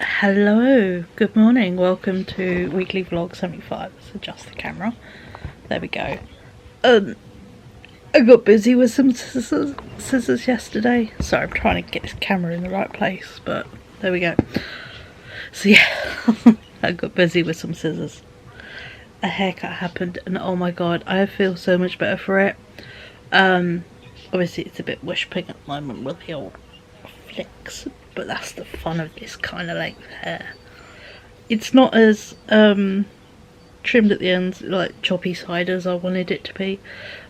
Hello, good morning, welcome to weekly vlog 75. Let's adjust the camera. There we go. I got busy with some scissors yesterday. Sorry, I'm trying to get this camera in the right place, but there we go. So yeah, I got busy with some scissors. A haircut happened and oh my god, I feel so much better for it. Obviously it's a bit wish pink at the moment with the old flicks, but that's the fun of this kind of length hair. It's not as trimmed at the ends, like choppy side as I wanted it to be.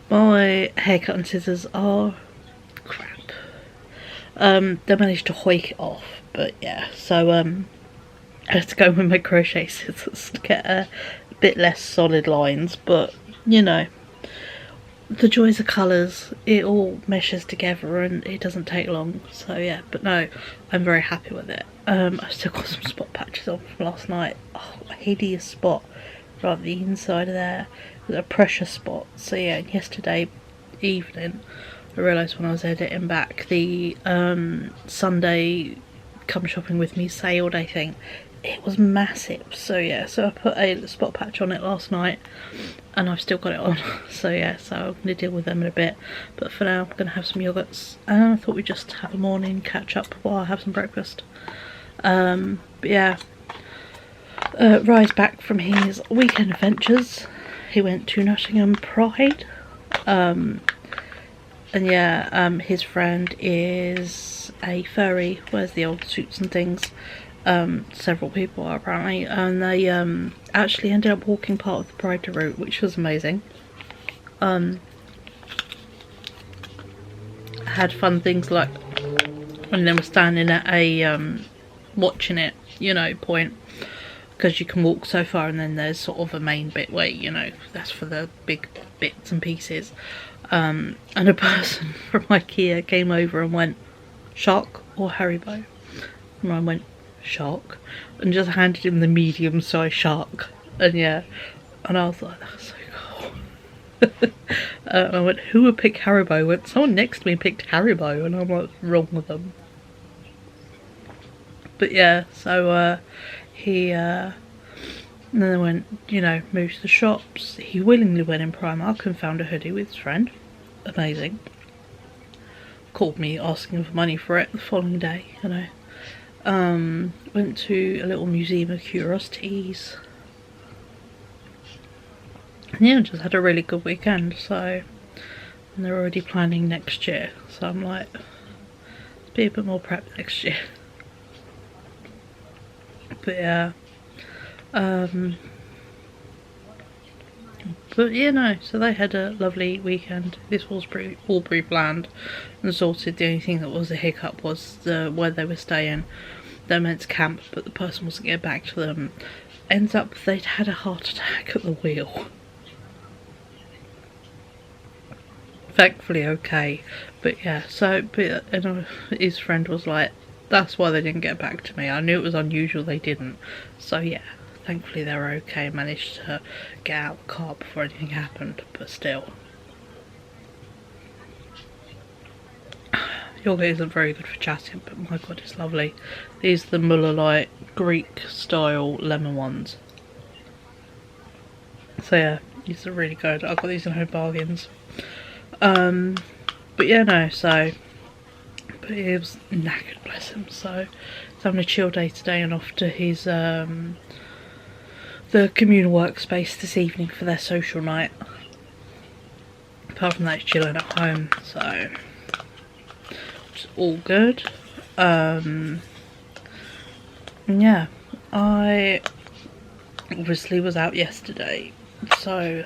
My haircut and scissors are crap. They managed to hoik it off, but yeah, so I had to go with my crochet scissors to get a bit less solid lines, but you know, the joys of colours, it all meshes together and it doesn't take long. So yeah, but no, I'm very happy with it. I've still got some spot patches on from last night. Oh, a hideous spot right at the inside of there with a pressure spot. So yeah, yesterday evening I realised when I was editing back the Sunday come shopping with me sale day thing, it was massive. So yeah, so I put a spot patch on it last night and I've still got it on. So yeah, so I'm going to deal with them in a bit, but for now I'm going to have some yogurts and I thought we'd just have a morning catch up while I have some breakfast. But yeah, Rye's back from his weekend adventures. He went to Nottingham Pride, and yeah, his friend is a furry, wears the old suits and things. Several people are apparently, and they actually ended up walking part of the Pride route, which was amazing. Had fun things like when they were standing at a watching it, you know, point, because you can walk so far and then there's sort of a main bit where, you know, that's for the big bits and pieces. And a person from IKEA came over and went, "Shark or Haribo?" And I went, "Shark," and just handed him the medium sized shark. And yeah, and I was like, that's so cool. And I went, "Who would pick Haribo?" I went, "Someone next to me picked Haribo," and I'm like, what's wrong with them? But yeah, so he and then they went, you know, moved to the shops. He willingly went in Primark and found a hoodie with his friend. Amazing. Called me asking for money for it the following day, you know. Went to a little museum of curiosities. And yeah, just had a really good weekend, so, and they're already planning next year, so I'm like, let's be a bit more prep next year. But yeah, but you know, so they had a lovely weekend. This was all pre-planned and sorted. The only thing that was a hiccup was where they were staying. They're meant to camp, but the person wasn't getting back to them. Ends up they'd had a heart attack at the wheel. Thankfully okay, but yeah, so, but and his friend was like, that's why they didn't get back to me. I knew it was unusual they didn't. So yeah, thankfully they were okay, managed to get out of the car before anything happened, but still. Yoga isn't very good for chatting, but my god, it's lovely. These are the Muller Light Greek style lemon ones. So yeah, these are really good. I got these in Home Bargains. But yeah, no, so, but he was knackered, bless him, so he's having a chill day today and off to his the communal workspace this evening for their social night. Apart from that, he's chilling at home, so it's all good. Yeah, I obviously was out yesterday, so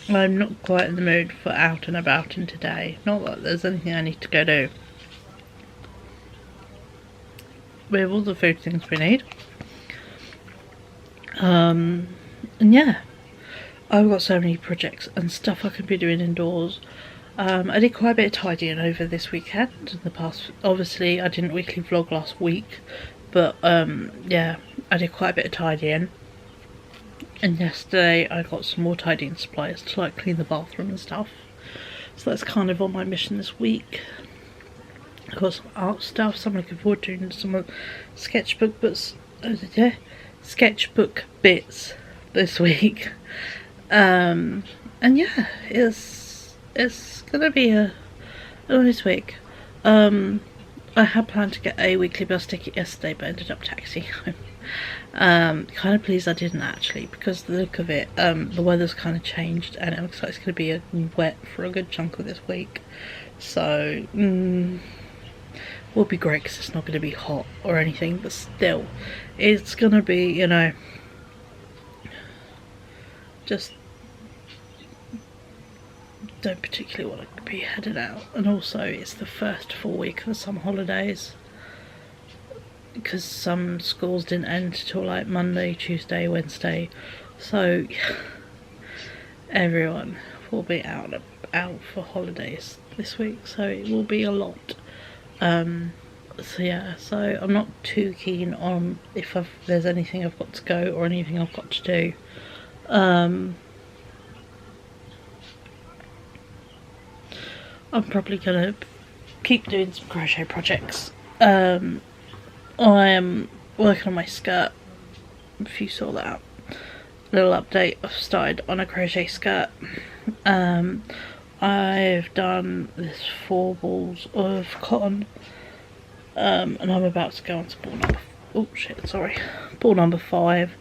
I'm not quite in the mood for out and about in today. Not that there's anything I need to go do. We have all the food things we need. And yeah, I've got so many projects and stuff I could be doing indoors. I did quite a bit of tidying over this weekend. In the past, obviously I didn't weekly vlog last week, but yeah, I did quite a bit of tidying. And yesterday I got some more tidying supplies to like clean the bathroom and stuff. So that's kind of on my mission this week. I've got some art stuff, so I'm looking forward to doing some sketchbook bits this week. And yeah, it's gonna be a nice week. I had planned to get a weekly bus ticket yesterday, but ended up taxiing home. Kind of pleased I didn't actually, because the look of it, the weather's kind of changed and it looks like it's going to be wet for a good chunk of this week. So, will be great because it's not going to be hot or anything, but still, it's going to be, you know, just don't particularly want to be headed out. And also, it's the first full week of the summer holidays, because some schools didn't end till like Monday, Tuesday, Wednesday, so everyone will be out for holidays this week, so it will be a lot. So yeah, so I'm not too keen on if there's anything I've got to go or anything I've got to do. I'm probably gonna keep doing some crochet projects. I am working on my skirt, if you saw that. Little update, I've started on a crochet skirt. I've done this 4 balls of cotton, and I'm about to go on to ball number 5.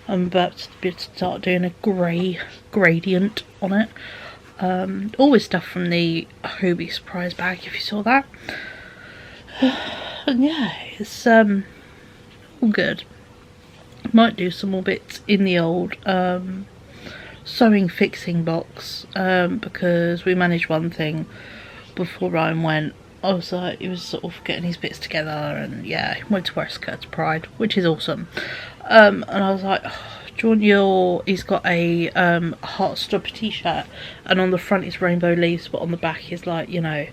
I'm about to be able to start doing a grey gradient on it. All this stuff from the Hobie surprise bag, if you saw that. And yeah, it's all good. Might do some more bits in the old sewing fixing box, because we managed one thing before Ryan went. I was like, he was sort of getting his bits together, and yeah, he wanted to wear a skirt to Pride, which is awesome. And I was like, oh, do you want he's got a Heartstopper t-shirt, and on the front is rainbow leaves, but on the back is like, you know,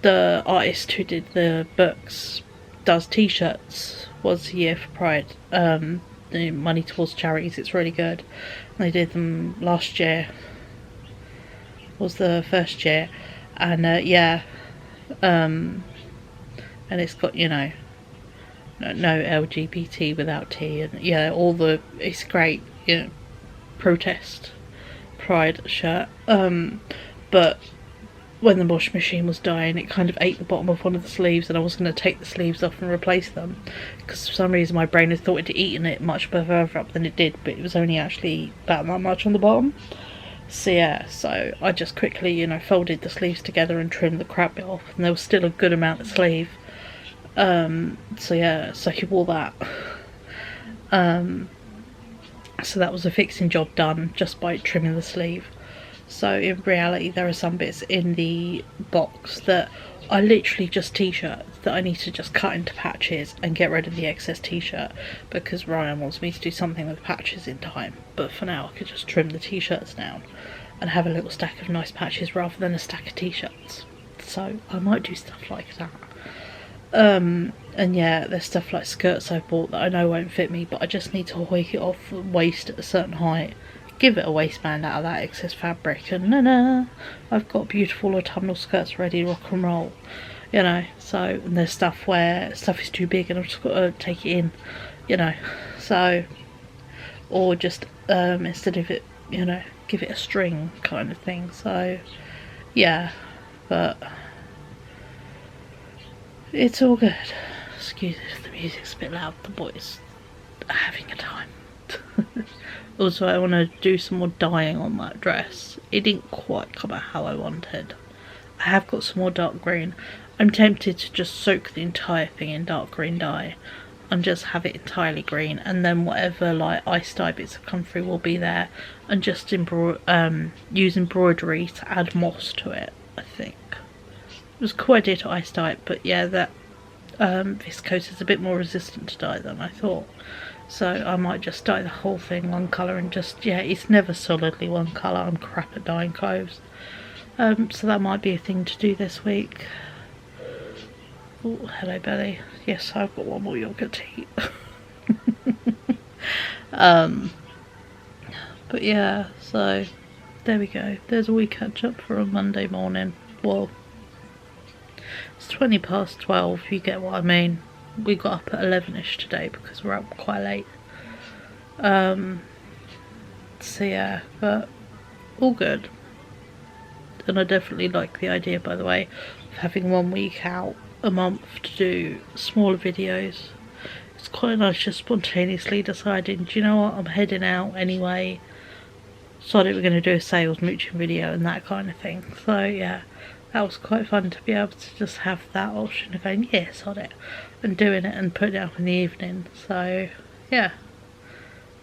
the artist who did the books does t-shirts once a year for Pride, the money towards charities. It's really good. And they did them last year, was the first year, and yeah, and it's got, you know, no LGBT without T, and yeah, it's great, you know, protest Pride shirt. But when the washing machine was dying, it kind of ate the bottom of one of the sleeves, and I was going to take the sleeves off and replace them, because for some reason my brain had thought it had eaten it much further up than it did, but it was only actually about that much on the bottom. So yeah, so I just quickly, you know, folded the sleeves together and trimmed the crap bit off, and there was still a good amount of sleeve. So yeah, so he wore that. So that was a fixing job done just by trimming the sleeve. So in reality, there are some bits in the box that are literally just t-shirts that I need to just cut into patches and get rid of the excess t-shirt, because Ryan wants me to do something with patches in time. But for now, I could just trim the t-shirts down and have a little stack of nice patches rather than a stack of t-shirts. So I might do stuff like that. And yeah, there's stuff like skirts I've bought that I know won't fit me, but I just need to hoik it off the waist at a certain height, give it a waistband out of that excess fabric, and I've got beautiful autumnal skirts ready to rock and roll, you know. So, and there's stuff where stuff is too big and I've just got to take it in, you know. So, or just instead of it, you know, give it a string kind of thing. So yeah, but it's all good. Excuse if the music's a bit loud, the boys are having a time. Also, I want to do some more dyeing on that dress. It didn't quite come out how I wanted. I have got some more dark green. I'm tempted to just soak the entire thing in dark green dye and just have it entirely green, and then whatever like ice dye bits have come through will be there, and just use embroidery to add moss to it. I think it was a cool idea to ice dye it, but yeah, that viscose is a bit more resistant to dye than I thought. So I might just dye the whole thing one colour and just, yeah, it's never solidly one colour. I'm crap at dyeing clothes. So that might be a thing to do this week. Oh, hello Belly. Yes, I've got one more yogurt to eat. But yeah, so there we go. There's a wee catch up for a Monday morning. Well, It's 20 past 12, you get what I mean. We got up at 11ish today because we're up quite late. So yeah, but all good. And I definitely like the idea, by the way, of having 1 week out a month to do smaller videos. It's quite nice just spontaneously deciding, do you know what, I'm heading out anyway. Decided we're going to do a sales mooching video and that kind of thing. So yeah, that was quite fun to be able to just have that option of going, yes, on it, and doing it and putting it up in the evening. So yeah,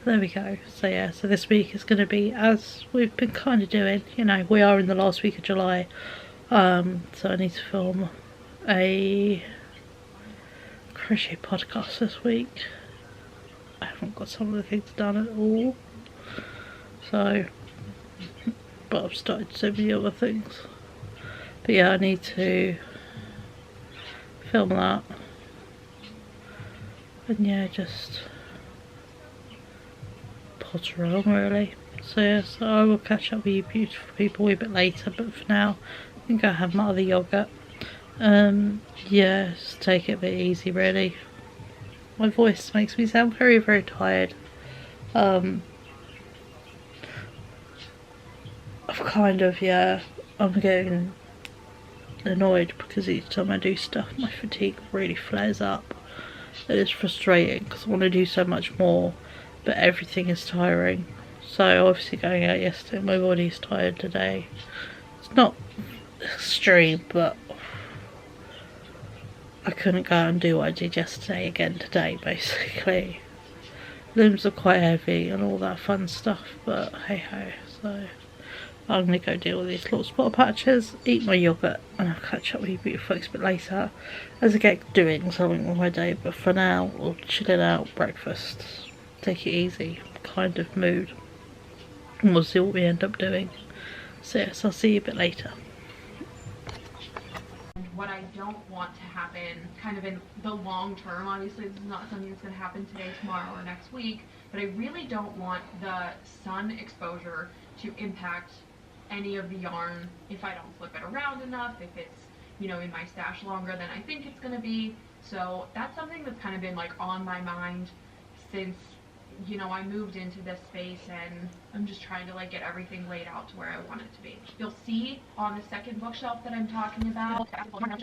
there we go. So yeah, so this week is going to be as we've been kind of doing. You know, we are in the last week of July, so I need to film a crochet podcast this week. I haven't got some of the things done at all, so, but I've started so many other things. But yeah, I need to film that, and yeah, just potter along really. So yeah, so I will catch up with you beautiful people a bit later, but for now I think I'll have my other yogurt. Yeah, just take it a bit easy really. My voice makes me sound very, very tired. I've kind of, yeah, I'm getting annoyed because each time I do stuff my fatigue really flares up. It is frustrating because I want to do so much more, but everything is tiring. So obviously going out yesterday, my body's tired today. It's not extreme, but I couldn't go and do what I did yesterday again today, basically. Limbs are quite heavy and all that fun stuff, but hey ho. So I'm going to go deal with these little spot patches, eat my yogurt, and I'll catch up with you beautiful folks a bit later as I get doing something with my day. But for now, we'll chilling out, breakfast, take it easy kind of mood, and we'll see what we end up doing. So yes, I'll see you a bit later. What I don't want to happen kind of in the long term, obviously this is not something that's going to happen today, tomorrow, or next week, but I really don't want the sun exposure to impact any of the yarn if I don't flip it around enough, if it's, you know, in my stash longer than I think it's going to be. So that's something that's kind of been like on my mind since, you know, I moved into this space, and I'm just trying to like get everything laid out to where I want it to be. You'll see on the second bookshelf that I'm talking about. So what I'm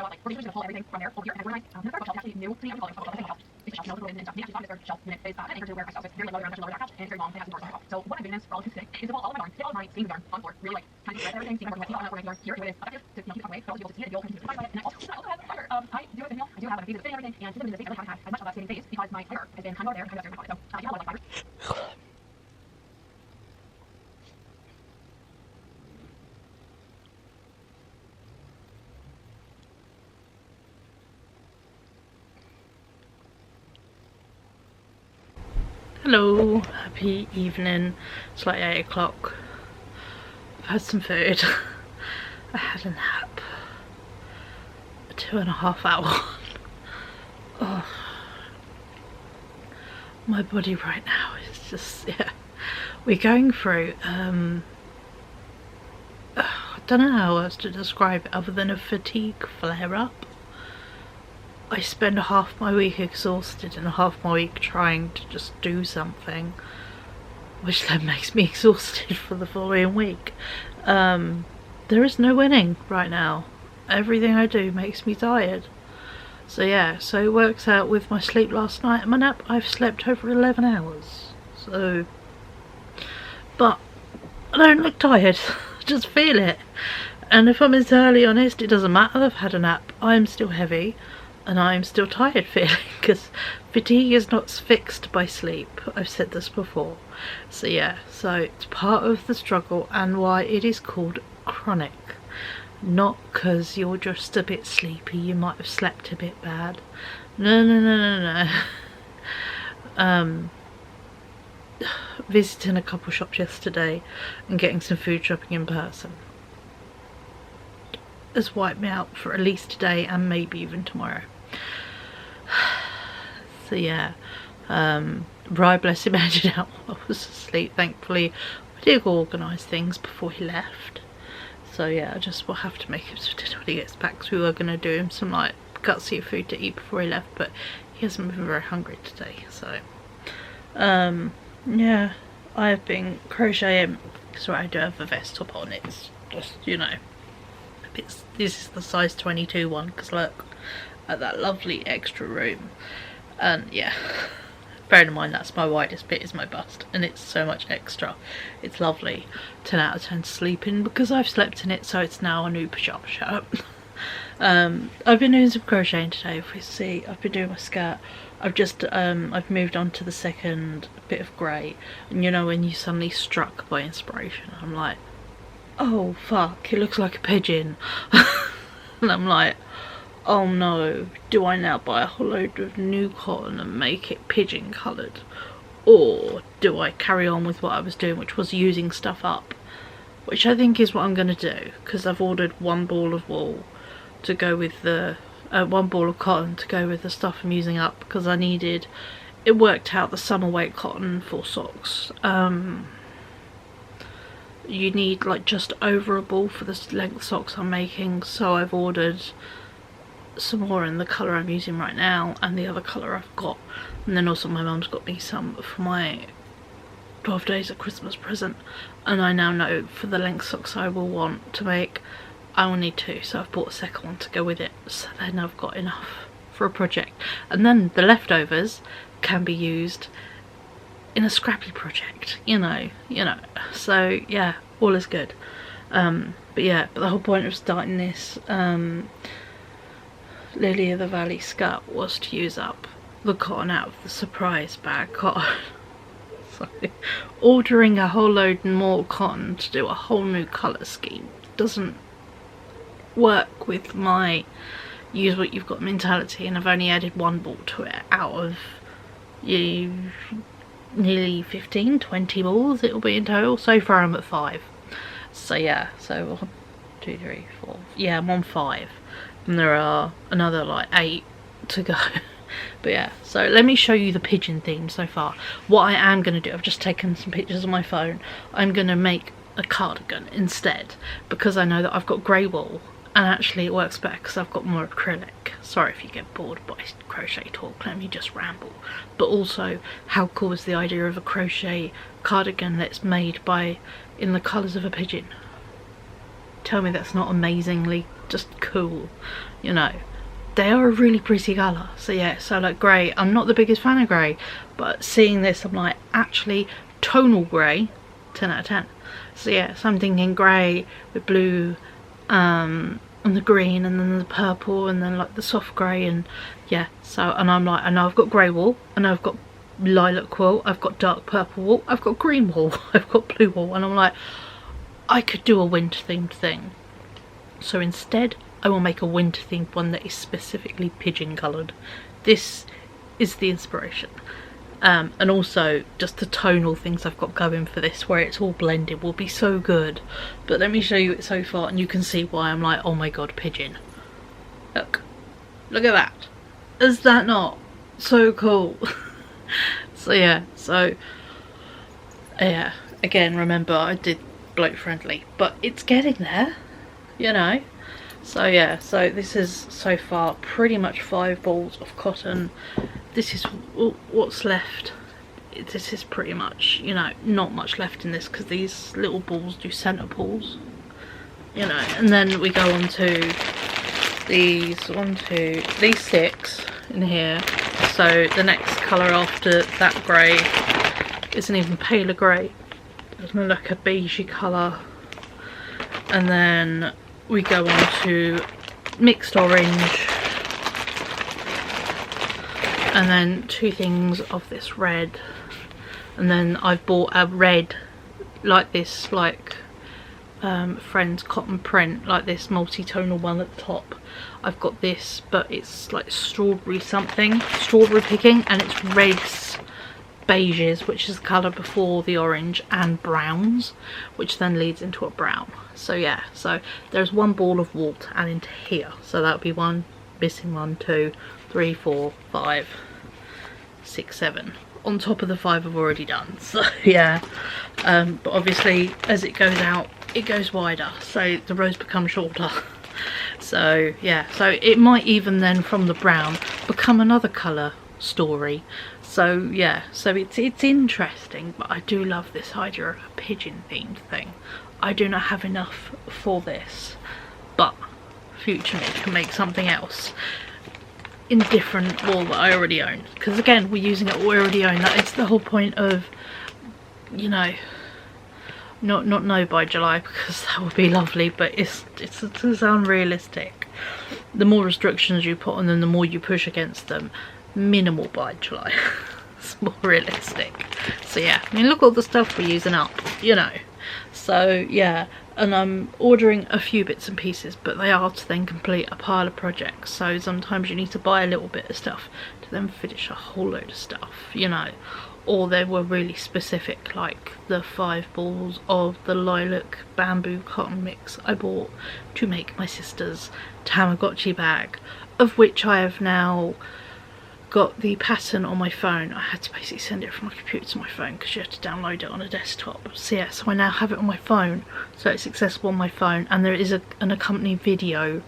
doing is, for all of today, is all of my yarn, take all of my seams yarn on the floor, really like kind of everything, seam yarn, here, here it is, effective to keep it away, but also be able to see it, you'll continue to find it, and I also have a fire. I do have a nail, I do have a piece of fitting everything, and since I'm in this space, I haven't had as much of that sitting phase because my fire has been kind of over there, kind of there, so you know, like fires. Hello, happy evening. It's like 8 o'clock. I've had some food. I had a nap. A 2.5 hour one. Oh. My body right now is just, yeah. We're going through, I don't know how else to describe it other than a fatigue flare up. I spend half my week exhausted and half my week trying to just do something, which then makes me exhausted for the following week. There is no winning right now. Everything I do makes me tired. So yeah, so it works out with my sleep last night and my nap. I've slept over 11 hours. So, but I don't look tired. I just feel it. And if I'm entirely honest, it doesn't matter that I've had a nap. I'm still heavy. And I'm still tired feeling, because fatigue is not fixed by sleep. I've said this before. So yeah, so it's part of the struggle and why it is called chronic. Not because you're just a bit sleepy, you might have slept a bit bad. No. Visiting a couple shops yesterday and getting some food shopping in person has wiped me out for at least today and maybe even tomorrow. So yeah, Brian, bless him, headed out while I was asleep. Thankfully I did organise things before he left, So yeah, I just will have to make it so when he gets back, because we were going to do him some like gutsy food to eat before he left, but he hasn't been very hungry today. So yeah, I have been crocheting. So I do have a vest top on. It's just, you know, this is the size 22 one, because look at that lovely extra room. And yeah, bearing in mind that's my widest bit is my bust, and it's so much extra. It's lovely. 10 out of 10 to sleep in, because I've slept in it, so it's now a new pyjama shirt. I've been doing some crocheting today. If we see, I've been doing my skirt. I've just I've moved on to the second bit of grey, and you know when you suddenly struck by inspiration, I'm like, oh fuck, it looks like a pigeon. And I'm like, oh no, do I now buy a whole load of new cotton and make it pigeon coloured, or do I carry on with what I was doing, which was using stuff up, which I think is what I'm going to do, because I've ordered one ball of wool to go with the one ball of cotton to go with the stuff I'm using up, because I needed, it worked out the summer weight cotton for socks. You need like just over a ball for the length socks I'm making, so I've ordered some more in the colour I'm using right now and the other colour I've got, and then also my mum's got me some for my 12 days of Christmas present, and I now know for the length socks I will want to make, I will need two, so I've bought a second one to go with it, so then I've got enough for a project, and then the leftovers can be used in a scrappy project, you know, so yeah, all is good. But yeah, but the whole point of starting this Lily of the Valley skirt was to use up the cotton out of the surprise bag cotton. So ordering a whole load more cotton to do a whole new colour scheme doesn't work with my use what you've got mentality, and I've only added one ball to it out of nearly 15-20 balls it'll be in total. So far I'm at 5, so yeah, so 1 2 3 4, yeah, I'm on 5, and there are another like 8 to go. But yeah, so let me show you the pigeon theme so far. What I am going to do, I've just taken some pictures on my phone, I'm going to make a cardigan instead, because I know that I've got grey wool, and actually it works better because I've got more acrylic. Sorry if you get bored by crochet talk, let me just ramble. But also, how cool is the idea of a crochet cardigan that's made in the colours of a pigeon? Tell me that's not amazingly just cool, you know. They are a really pretty colour, so yeah, so like grey, I'm not the biggest fan of grey, but seeing this I'm like, actually tonal grey, 10 out of 10. So yeah, so I'm thinking grey with blue, and the green, and then the purple, and then like the soft grey, and yeah, so, and I'm like, I know I've got grey wool, I know I've got lilac wool, I've got dark purple wool, I've got green wool, I've got blue wool, and I'm like, I could do a winter themed thing. So instead I will make a winter themed one that is specifically pigeon coloured. This is the inspiration. And also just the tonal things I've got going for this, where it's all blended, will be so good. But let me show you it so far, and you can see why I'm like, oh my god, pigeon. Look at that. Is that not so cool? So yeah, again, remember I did bloke friendly, but it's getting there, you know. So yeah, so this is so far pretty much 5 balls of cotton. This is what's left. This is pretty much, you know, not much left in this, because these little balls do centre balls, you know. And then we go on to these these 6 in here. So the next colour after that grey is an even paler grey. It's like a beigey colour. And then we go on to mixed orange, and then 2 things of this red, and then I've bought a red like this, like Friends cotton print, like this multi-tonal one at the top. I've got this, but it's like strawberry picking, and it's reds, beiges, which is the colour before the orange, and browns, which then leads into a brown. So yeah, so there's 1 ball of wool to add into here, so that would be 1, missing 1, 2, 3, 4, 5, 6, 7 on top of the 5 I've already done. So yeah, but obviously as it goes out it goes wider, so the rows become shorter. So yeah, so it might even then from the brown become another colour story. So yeah, so it's interesting, but I do love this idea of a pigeon themed thing. I do not have enough for this, but future me can make something else in different wool that I already own, because again, we're using it we already own. That is the whole point of, you know, not no by July, because that would be lovely, but it's unrealistic. The more restrictions you put on them, the more you push against them. Minimal by July. It's more realistic. So yeah, I mean, look all the stuff we're using up, you know. So yeah, and I'm ordering a few bits and pieces, but they are to then complete a pile of projects. So sometimes you need to buy a little bit of stuff to then finish a whole load of stuff, you know. Or they were really specific, like the 5 balls of the lilac bamboo cotton mix I bought to make my sister's Tamagotchi bag, of which I have now got the pattern on my phone. I had to basically send it from my computer to my phone because you had to download it on a desktop. So yeah, so I now have it on my phone, so it's accessible on my phone, and there is an accompanying video,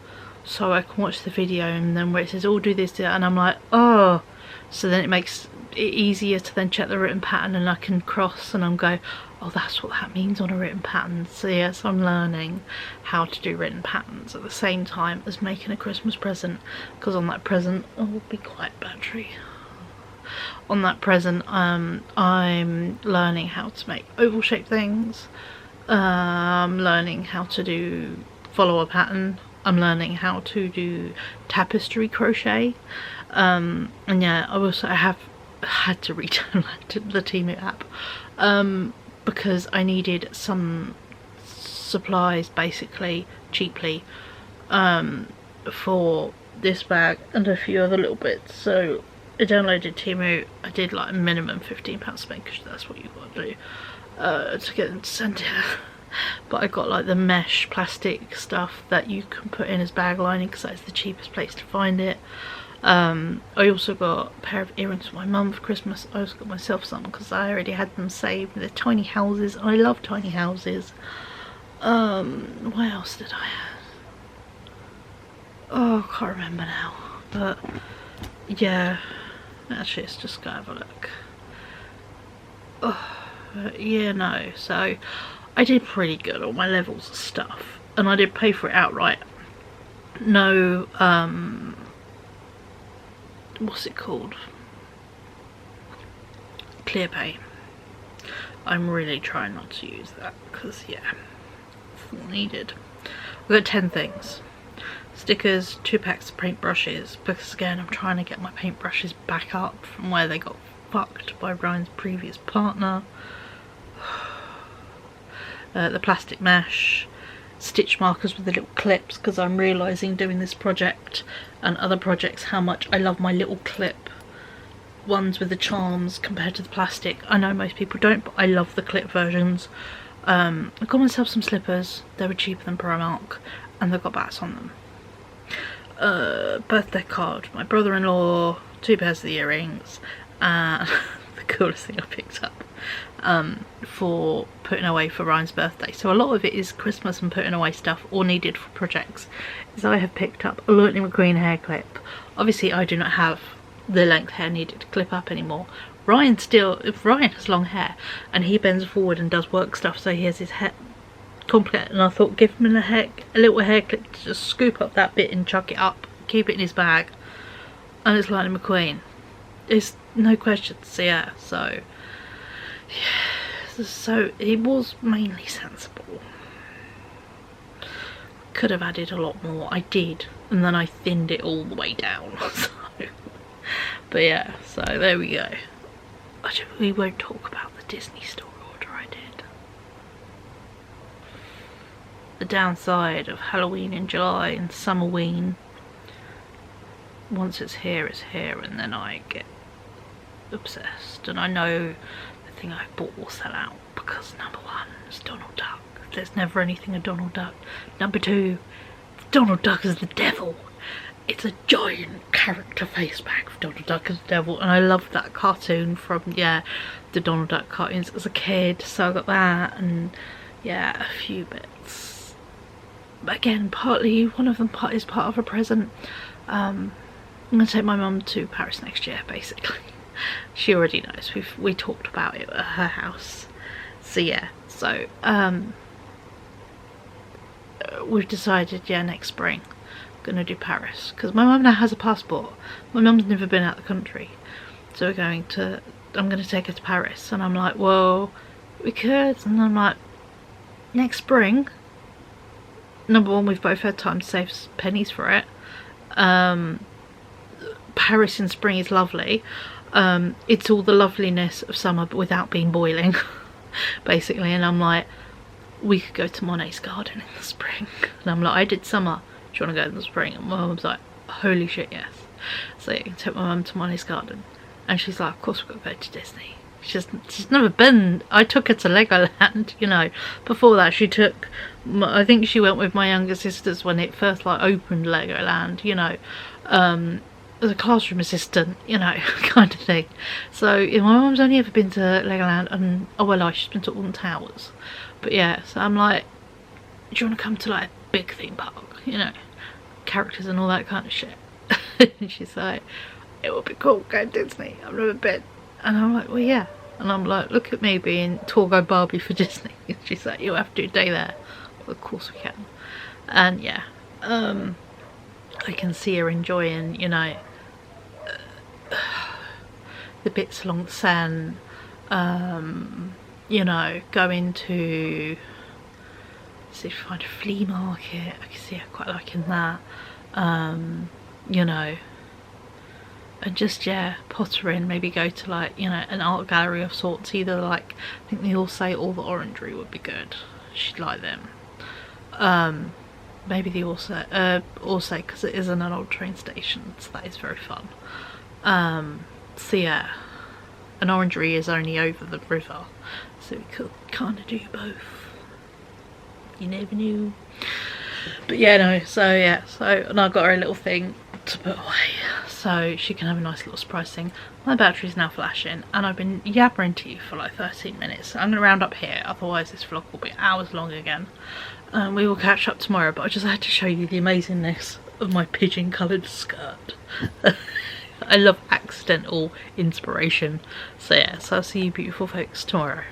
so I can watch the video, and then where it says, oh, do this, do that, and I'm like, oh, so then it makes it easier to then check the written pattern, and I can cross and I'm go, oh, that's what that means on a written pattern. So yes, I'm learning how to do written patterns at the same time as making a Christmas present, because on that present, oh, will be quite battery. On that present, I'm learning how to make oval shaped things. Learning how to follow a pattern. I'm learning how to do tapestry crochet. And yeah, I have had to redownload the Temu app because I needed some supplies basically cheaply for this bag and a few other little bits. So I downloaded Temu. I did like a minimum £15 spend, because that's what you got to do to get them to send it. But I got like the mesh plastic stuff that you can put in as bag lining, because that's the cheapest place to find it. I also got a pair of earrings for my mum for Christmas. I also got myself some because I already had them saved. They're tiny houses. I love tiny houses. What else did I have? Oh, I can't remember now. But yeah, actually, let's just go have a look. Oh, yeah, no. So I did pretty good on my levels of stuff, and I did pay for it outright. No, what's it called? ClearPay. I'm really trying not to use that because, yeah, it's not needed. We've got 10 things. Stickers, 2 packs of paintbrushes, because again, I'm trying to get my paintbrushes back up from where they got fucked by Ryan's previous partner. The plastic mesh, stitch markers with the little clips, because I'm realising doing this project and other projects how much I love my little clip ones with the charms compared to the plastic. I know most people don't, but I love the clip versions. I got myself some slippers. They were cheaper than Primark, and they've got bats on them. Birthday card, my brother-in-law, 2 pairs of earrings, and the coolest thing I picked up for putting away for Ryan's birthday. So a lot of it is Christmas and putting away stuff or needed for projects. Is I have picked up a Lightning McQueen hair clip. Obviously I do not have the length hair needed to clip up anymore. Ryan has long hair and he bends forward and does work stuff, so he has his hair complicated, and I thought give him a little hair clip to just scoop up that bit and chuck it up, keep it in his bag, and it's Lightning McQueen. It's no questions. So yeah, so it was mainly sensible. Could have added a lot more. I did, and then I thinned it all the way down. So, but yeah, so there we go. We won't talk about the Disney store order I did. The downside of Halloween in July and Summerween, once it's here, and then I get obsessed. And I know the thing I bought will sell out because number 1 is Donald Duck. There's never anything a Donald Duck. Number 2, Donald Duck is the devil. It's a giant character face pack of Donald Duck as the devil, and I loved that cartoon from, yeah, the Donald Duck cartoons as a kid, so I got that. And yeah, a few bits. But again, partly one of them is part of a present. I'm gonna take my mum to Paris next year, basically. She already knows. We talked about it at her house. So yeah, so we've decided, yeah, next spring I'm gonna do Paris, because my mum now has a passport. My mum's never been out the country, so I'm gonna take her to Paris. And I'm like, well, we could. And I'm like, next spring, number one, we've both had time to save pennies for it. Paris in spring is lovely. It's all the loveliness of summer but without being boiling, basically. And I'm like, we could go to Monet's garden in the spring. And I'm like, I did summer, do you want to go in the spring? And my mum's like, holy shit, yes. So I can take my mum to Monet's garden. And she's like, of course we've got to go to Disney. She's never been. I took her to Legoland, you know. Before that, I think she went with my younger sisters when it first like opened Legoland, you know, as a classroom assistant, you know, kind of thing. So yeah, my mum's only ever been to Legoland, and she's been to Alton Towers. But yeah, so I'm like, do you want to come to like a big theme park, you know, characters and all that kind of shit? And she's like, it would be cool going to Disney, I've never been. And I'm like, well, yeah. And I'm like, look at me being tour guide Barbie for Disney. And she's like, you have to do a day there. Well, of course we can. And yeah, I can see her enjoying, you know, the bits along the Seine, you know, going to see if we find a flea market. I can see her quite liking that, you know, and just, yeah, pottering, maybe go to like, you know, an art gallery of sorts, either like, I think the Orsay or the Orangery would be good. She'd like them. Maybe the Orsay, because it is in an old train station, so that is very fun. So yeah, an Orangery is only over the river, so we could kind of do both. You never knew. But yeah, no, so yeah, and I got her a little thing to put away so she can have a nice little surprise thing. My battery's now flashing, and I've been yabbering to you for like 13 minutes. I'm going to round up here, otherwise this vlog will be hours long again. We will catch up tomorrow, but I just had to show you the amazingness of my pigeon coloured skirt. I love accidental inspiration. So yeah, so I'll see you beautiful folks tomorrow.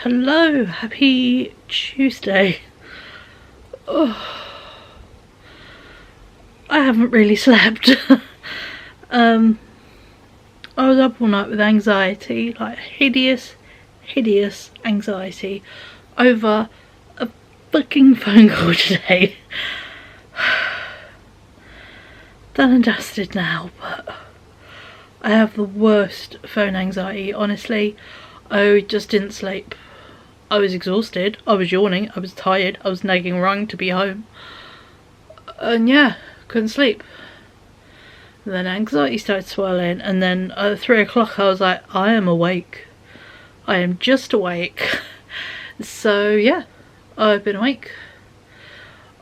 Hello, happy Tuesday. Oh, I haven't really slept. I was up all night with anxiety, like hideous anxiety over a fucking phone call today. Done and dusted now, but I have the worst phone anxiety, honestly. I just didn't sleep. I was exhausted, I was yawning, I was tired, I was nagging around to be home. And yeah, couldn't sleep. And then anxiety started swirling, and then at 3 o'clock I was like, I am awake. I am just awake. So yeah, I've been awake.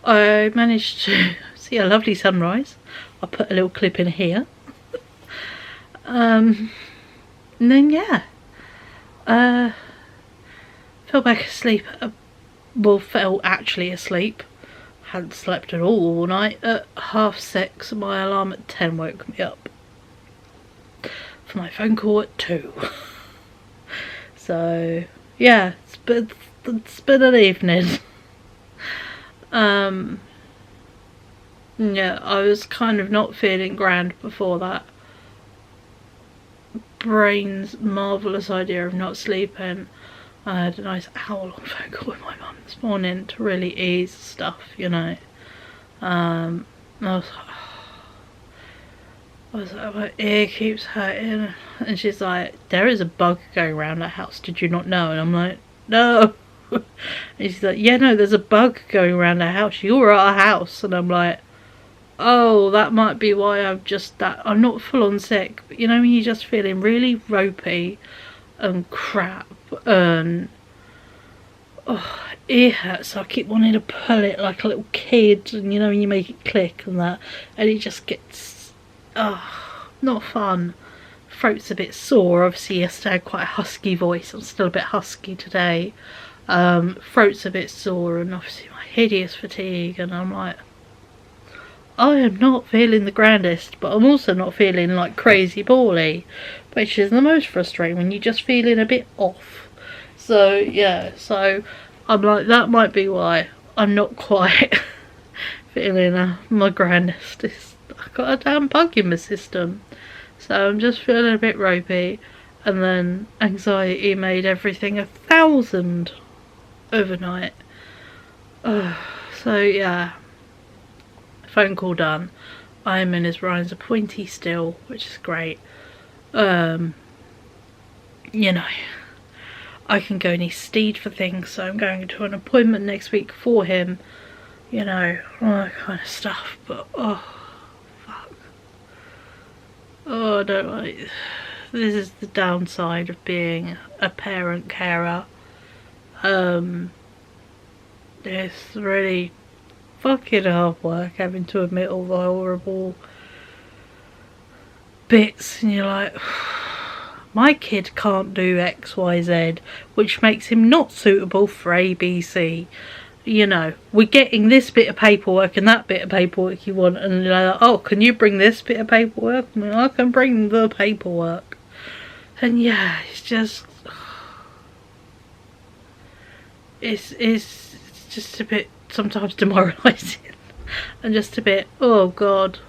I managed to see a lovely sunrise. I'll put a little clip in here. And then yeah, fell back asleep, fell actually asleep, hadn't slept at all night. At 6:30 my alarm at 10 woke me up for my phone call at 2. So yeah, it's been an evening. Yeah, I was kind of not feeling grand before that. Brain's marvellous idea of not sleeping. I had a nice hour-long phone call with my mum this morning to really ease stuff, you know. I was like, my ear keeps hurting, and she's like, there is a bug going around the house, did you not know? And I'm like, no. And she's like, yeah, no, there's a bug going around the house, you're at our house. And I'm like, oh, that might be why I'm not full on sick, but you know when you're just feeling really ropey and crap, and oh, ear hurts, so I keep wanting to pull it like a little kid, and you know when you make it click and that, and it just gets, not fun. Throat's a bit sore. Obviously yesterday I had quite a husky voice. I'm still a bit husky today. Throat's a bit sore, and obviously my hideous fatigue, and I'm like, I am not feeling the grandest, but I'm also not feeling like crazy poorly, which is the most frustrating when you're just feeling a bit off. So yeah, so I'm like, that might be why I'm not quite feeling my grandest. I've got a damn bug in my system, so I'm just feeling a bit ropey, and then anxiety made everything 1,000 overnight. So yeah, phone call done. I'm in his Ryan's a pointy still, which is great. You know, I can go and he's steed for things, so I'm going to an appointment next week for him, you know, all that kind of stuff. But oh fuck, oh I don't like, this is the downside of being a parent carer. It's really fucking hard work having to admit all the horrible bits, and you're like, my kid can't do XYZ, which makes him not suitable for ABC. You know, we're getting this bit of paperwork and that bit of paperwork you want, and you're like, oh, can you bring this bit of paperwork? I can bring the paperwork. And yeah, it's just, it's just a bit sometimes demoralising, and just a bit, oh god,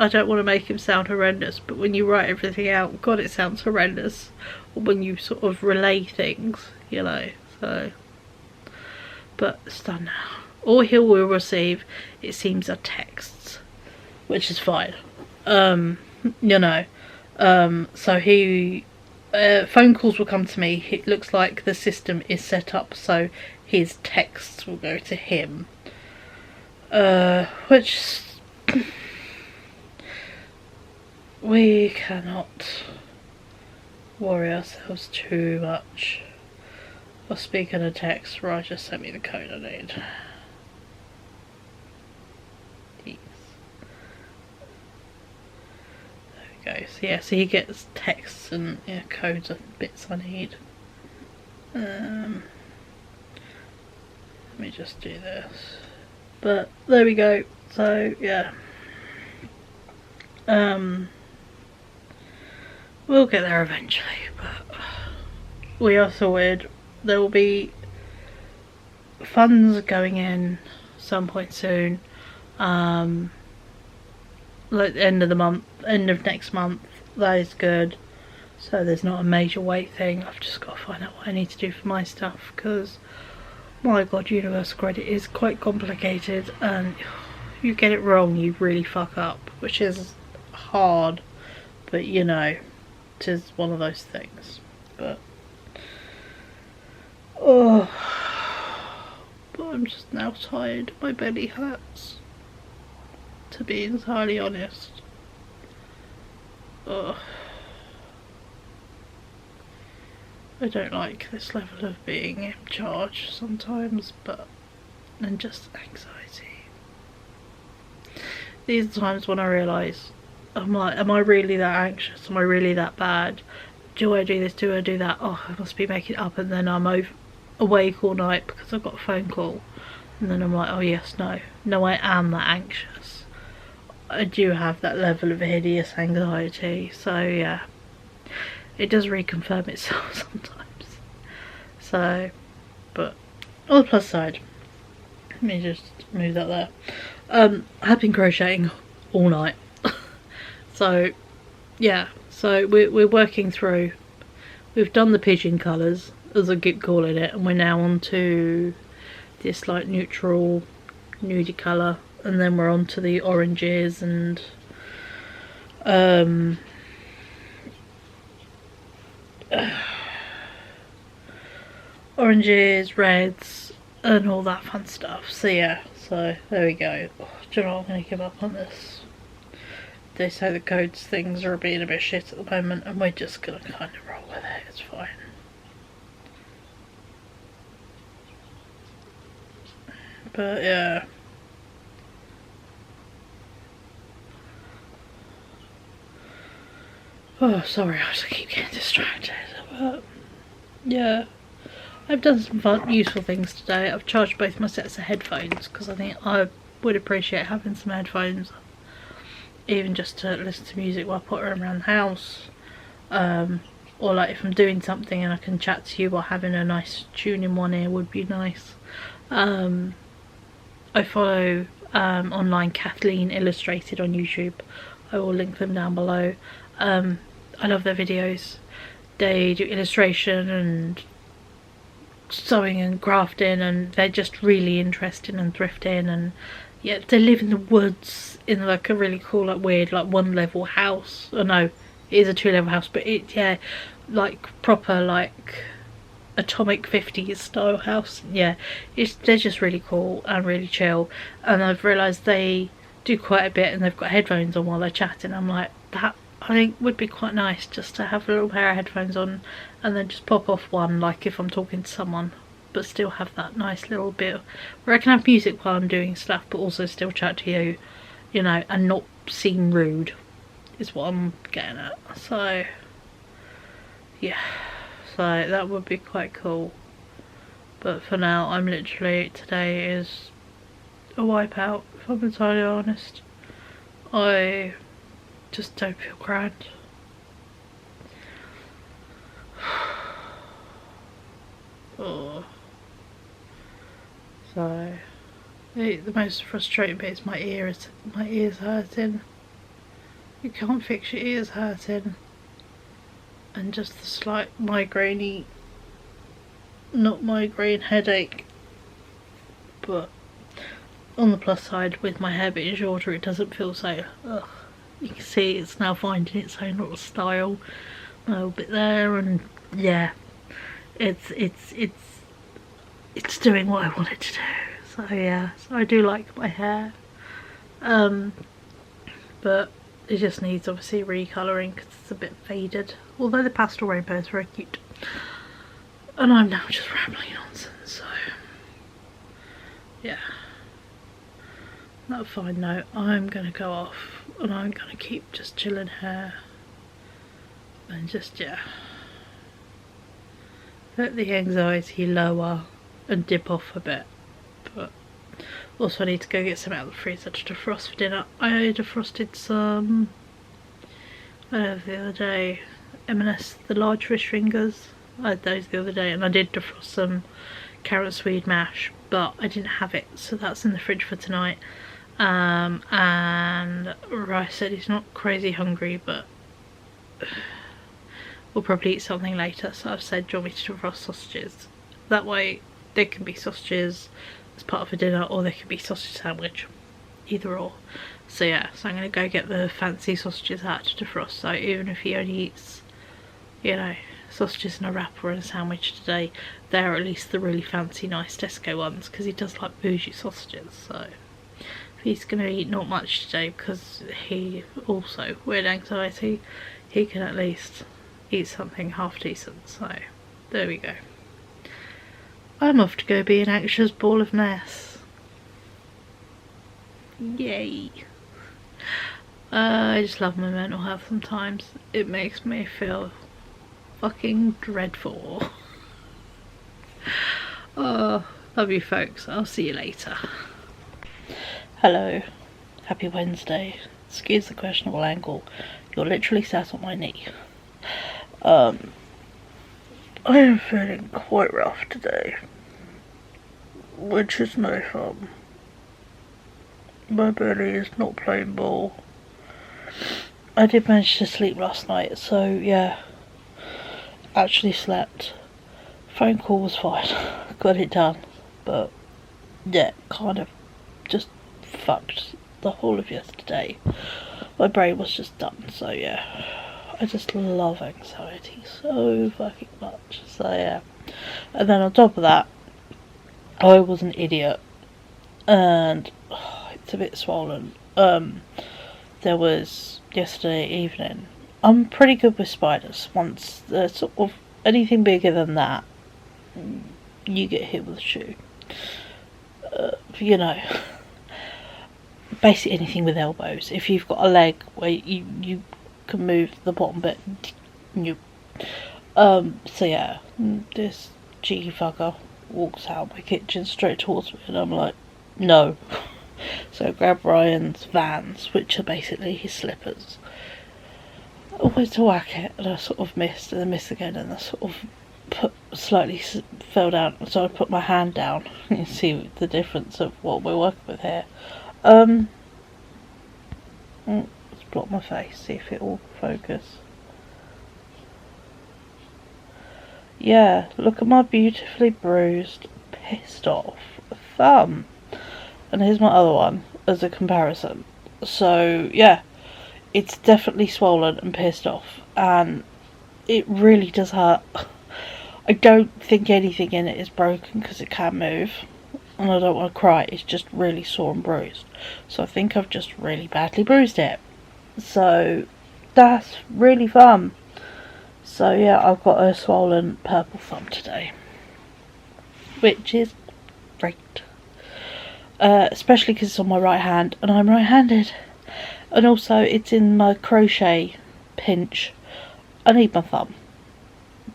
I don't want to make him sound horrendous, but when you write everything out, god, it sounds horrendous. Or when you sort of relay things, you know, so. But it's done now. All he will receive, it seems, are texts, which is fine. You know, so he, phone calls will come to me. It looks like the system is set up so his texts will go to him. Which we cannot worry ourselves too much. Well, speaking of text, Raj just sent me the code I need. Yes. There we go. So yeah, so he gets texts and codes and bits I need. Let me just do this. But there we go. So yeah. We'll get there eventually, but we are sorted. There will be funds going in some point soon, like the end of the month, end of next month. That is good, so there's not a major weight thing. I've just got to find out what I need to do for my stuff, because my god, universal credit is quite complicated, and you get it wrong, you really fuck up, which is hard, but you know, it is one of those things. But oh, but I'm just now tired. My belly hurts, to be entirely honest. Oh, I don't like this level of being in charge sometimes, and just anxiety. These are times when I realise, I'm like, am I really that anxious? Am I really that bad? Do I do this? Do I do that? Oh, I must be making it up, and then I'm awake all night because I've got a phone call, and then I'm like, oh yes, no, I am that anxious. I do have that level of hideous anxiety, so yeah, it does reconfirm itself sometimes. So, but on the plus side, let me just move that there. I have been crocheting all night. So yeah, so we're working through. We've done the pigeon colours, as I keep calling it, and we're now on to this like neutral nudie colour, and then we're on to the oranges and oranges, reds, and all that fun stuff. So yeah, so there we go. Oh, do you know what, I'm going to give up on this. They say the codes things are being a bit shit at the moment, and we're just going to kind of roll with it. It's fine. But yeah. Oh, sorry, I just keep getting distracted. But yeah, I've done some fun, useful things today. I've charged both my sets of headphones because I think I would appreciate having some headphones, even just to listen to music while pottering around the house. Or like if I'm doing something and I can chat to you while having a nice tune in one ear would be nice. I follow online Kathleen Illustrated on YouTube. I will link them down below. I love their videos. They do illustration and sewing and crafting, and they're just really interesting and thrifting, and yeah, they live in the woods in like a really cool, like weird, like 1-level house. Oh no, it is a 2-level house, but it, yeah, like proper like atomic 50s style house. Yeah, they're just really cool and really chill, and I've realised they do quite a bit and they've got headphones on while they're chatting. I'm like, that I think would be quite nice just to have a little pair of headphones on and then just pop off one, like if I'm talking to someone, but still have that nice little bit where I can have music while I'm doing stuff but also still chat to you, you know, and not seem rude is what I'm getting at. So yeah, so that would be quite cool. But for now, I'm literally, today is a wipeout, if I'm entirely honest. I just don't feel grand. Oh. So the most frustrating bit is my ears hurting. You can't fix your ears hurting. And just the slight migraine-y, not migraine, headache. But on the plus side, with my hair being shorter, it doesn't feel so, ugh. You can see it's now finding its own little style a little bit there, and yeah, it's doing what I want it to do. So yeah, so I do like my hair, but it just needs obviously recolouring because it's a bit faded, although the pastel rainbow is very cute. And I'm now just rambling nonsense, so yeah. On that fine note, I'm gonna go off and I'm gonna keep just chilling here and just, yeah, let the anxiety lower and dip off a bit. But also I need to go get some out of the freezer to defrost for dinner. I defrosted some, I don't know, the other day, M&S, the large fish fingers. I had those the other day, and I did defrost some carrot swede mash, but I didn't have it, so that's in the fridge for tonight. And Rice said he's not crazy hungry, but we'll probably eat something later, so I've said, do you want me to defrost sausages? That way there can be sausages as part of a dinner, or there can be sausage sandwich, either or. So yeah, so I'm going to go get the fancy sausages out to defrost, so even if he only eats, you know, sausages in a wrap or in a sandwich today, they're at least the really fancy nice Tesco ones, because he does like bougie sausages. So if he's going to eat not much today because he also, weird anxiety, he can at least eat something half decent. So there we go. I'm off to go be an anxious ball of mess. Yay. I just love my mental health sometimes. It makes me feel fucking dreadful. Oh, love you folks. I'll see you later. Hello. Happy Wednesday. Excuse the questionable angle. You're literally sat on my knee. I am feeling quite rough today, which is no fun. My belly is not playing ball. I did manage to sleep last night, so yeah, actually slept. Phone call was fine, got it done, but yeah, kind of just fucked the whole of yesterday. My brain was just done, so yeah. I just love anxiety so fucking much, so yeah. And then on top of that, I was an idiot, and it's a bit swollen. There was yesterday evening. I'm pretty good with spiders. Once they're sort of anything bigger than that, you get hit with a shoe. you know, basically anything with elbows. If you've got a leg where you can move the bottom bit, you. So yeah, this cheeky fucker walks out of my kitchen straight towards me, and I'm like, no. So I grab Ryan's Vans, which are basically his slippers. I went to whack it, and I sort of missed, and then missed again, and I sort of slightly fell down. So I put my hand down. You see the difference of what we're working with here. Let's block my face, see if it will focus. Yeah, look at my beautifully bruised, pissed off thumb. And here's my other one as a comparison. So, yeah, it's definitely swollen and pissed off. And it really does hurt. I don't think anything in it is broken because it can move. And I don't want to cry, it's just really sore and bruised. So I think I've just really badly bruised it. So, that's really fun. So yeah, I've got a swollen purple thumb today, which is great. Especially because it's on my right hand, and I'm right-handed. And also, it's in my crochet pinch. I need my thumb.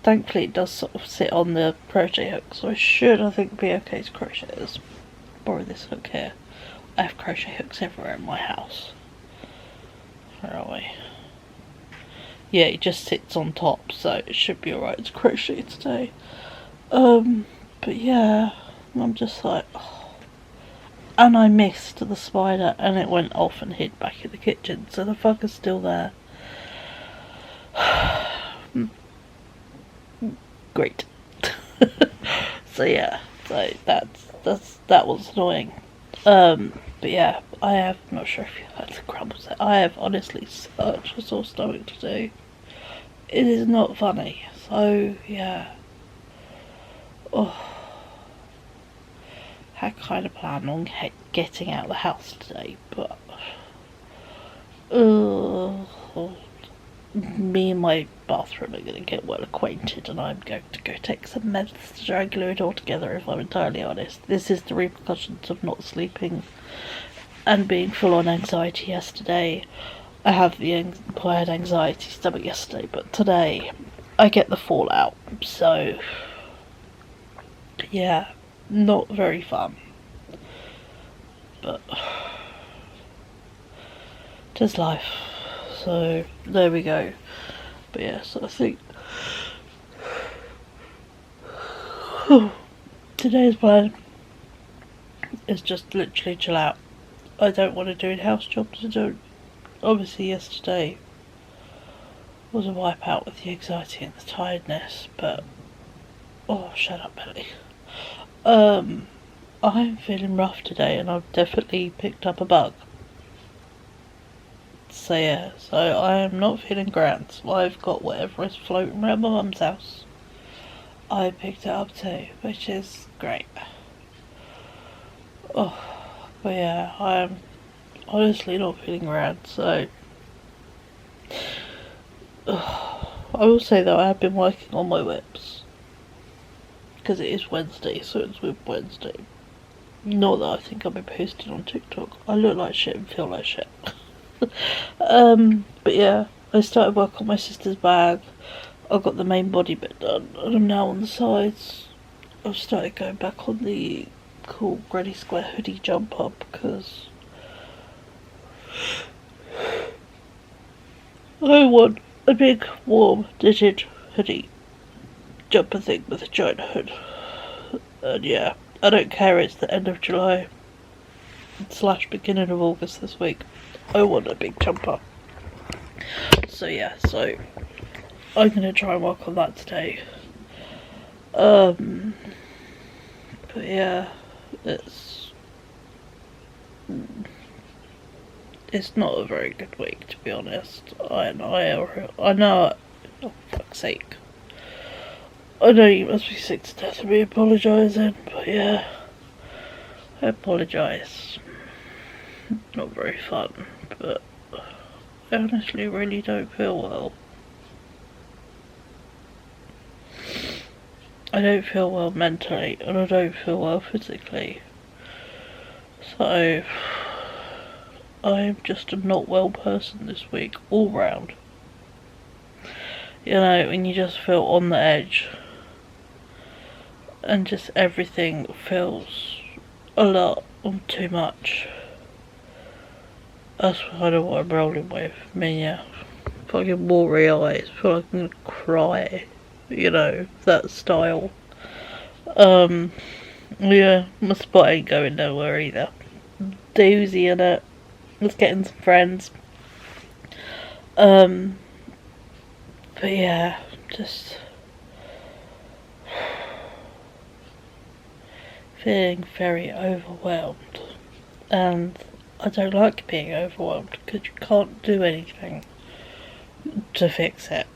Thankfully, it does sort of sit on the crochet hook, so I think, be okay to crochet this. Borrow this hook here. I have crochet hooks everywhere in my house. Where are we? Yeah, it just sits on top, so it should be alright to crochet today. But yeah, I'm just like, oh. And I missed the spider, and it went off and hid back in the kitchen, so the fucker's still there. Great. So yeah, so that was annoying. But yeah, I'm not sure if you heard the crumbles. I have honestly such a sore stomach to do. It is not funny. So yeah. Oh. Had kind of planned on getting out of the house today, but me and my bathroom are going to get well acquainted, and I'm going to go take some meds to try and glue it all together, if I'm entirely honest. This is the repercussions of not sleeping and being full on anxiety yesterday. I had anxiety stomach yesterday, but today I get the fallout, so yeah, not very fun. But just life. So there we go. But yeah, so I think today's plan is just literally chill out. I don't want to do house jobs. Obviously yesterday was a wipeout with the anxiety and the tiredness, but oh, shut up, Billy. I'm feeling rough today, and I've definitely picked up a bug. So yeah, so I am not feeling grand. So I've got whatever is floating around my mum's house. I picked it up too, which is great. Oh, but yeah, I am honestly not feeling grand, so I will say though, I have been working on my WIPs, because it is Wednesday, so it's WIP Wednesday. Not that I think I'll be posting on TikTok. I look like shit and feel like shit. But yeah, I started work on my sister's bag. I got the main body bit done, and I'm now on the sides. I've started going back on the cool Granny Square hoodie jumper, because I want a big, warm, knitted hoodie jumper thing with a giant hood. And yeah, I don't care, it's the end of July / beginning of August this week. I want a big jumper. So yeah, so I'm gonna try and work on that today. But yeah, it's not a very good week, to be honest. I know, oh fuck's sake. I know you must be sick to death of me apologising, but yeah, I apologise. Not very fun, but I honestly really don't feel well. I don't feel well mentally, and I don't feel well physically. So I'm just a not well person this week, all round. You know, when you just feel on the edge and just everything feels a lot too much. That's kind of what I'm rolling with. I mean, yeah, fucking watery eyes, feel like I'm gonna cry, you know, that style. Yeah, my spot ain't going nowhere either. Doozy in it. Let's get in some friends. But yeah, just feeling very overwhelmed. And I don't like being overwhelmed because you can't do anything to fix it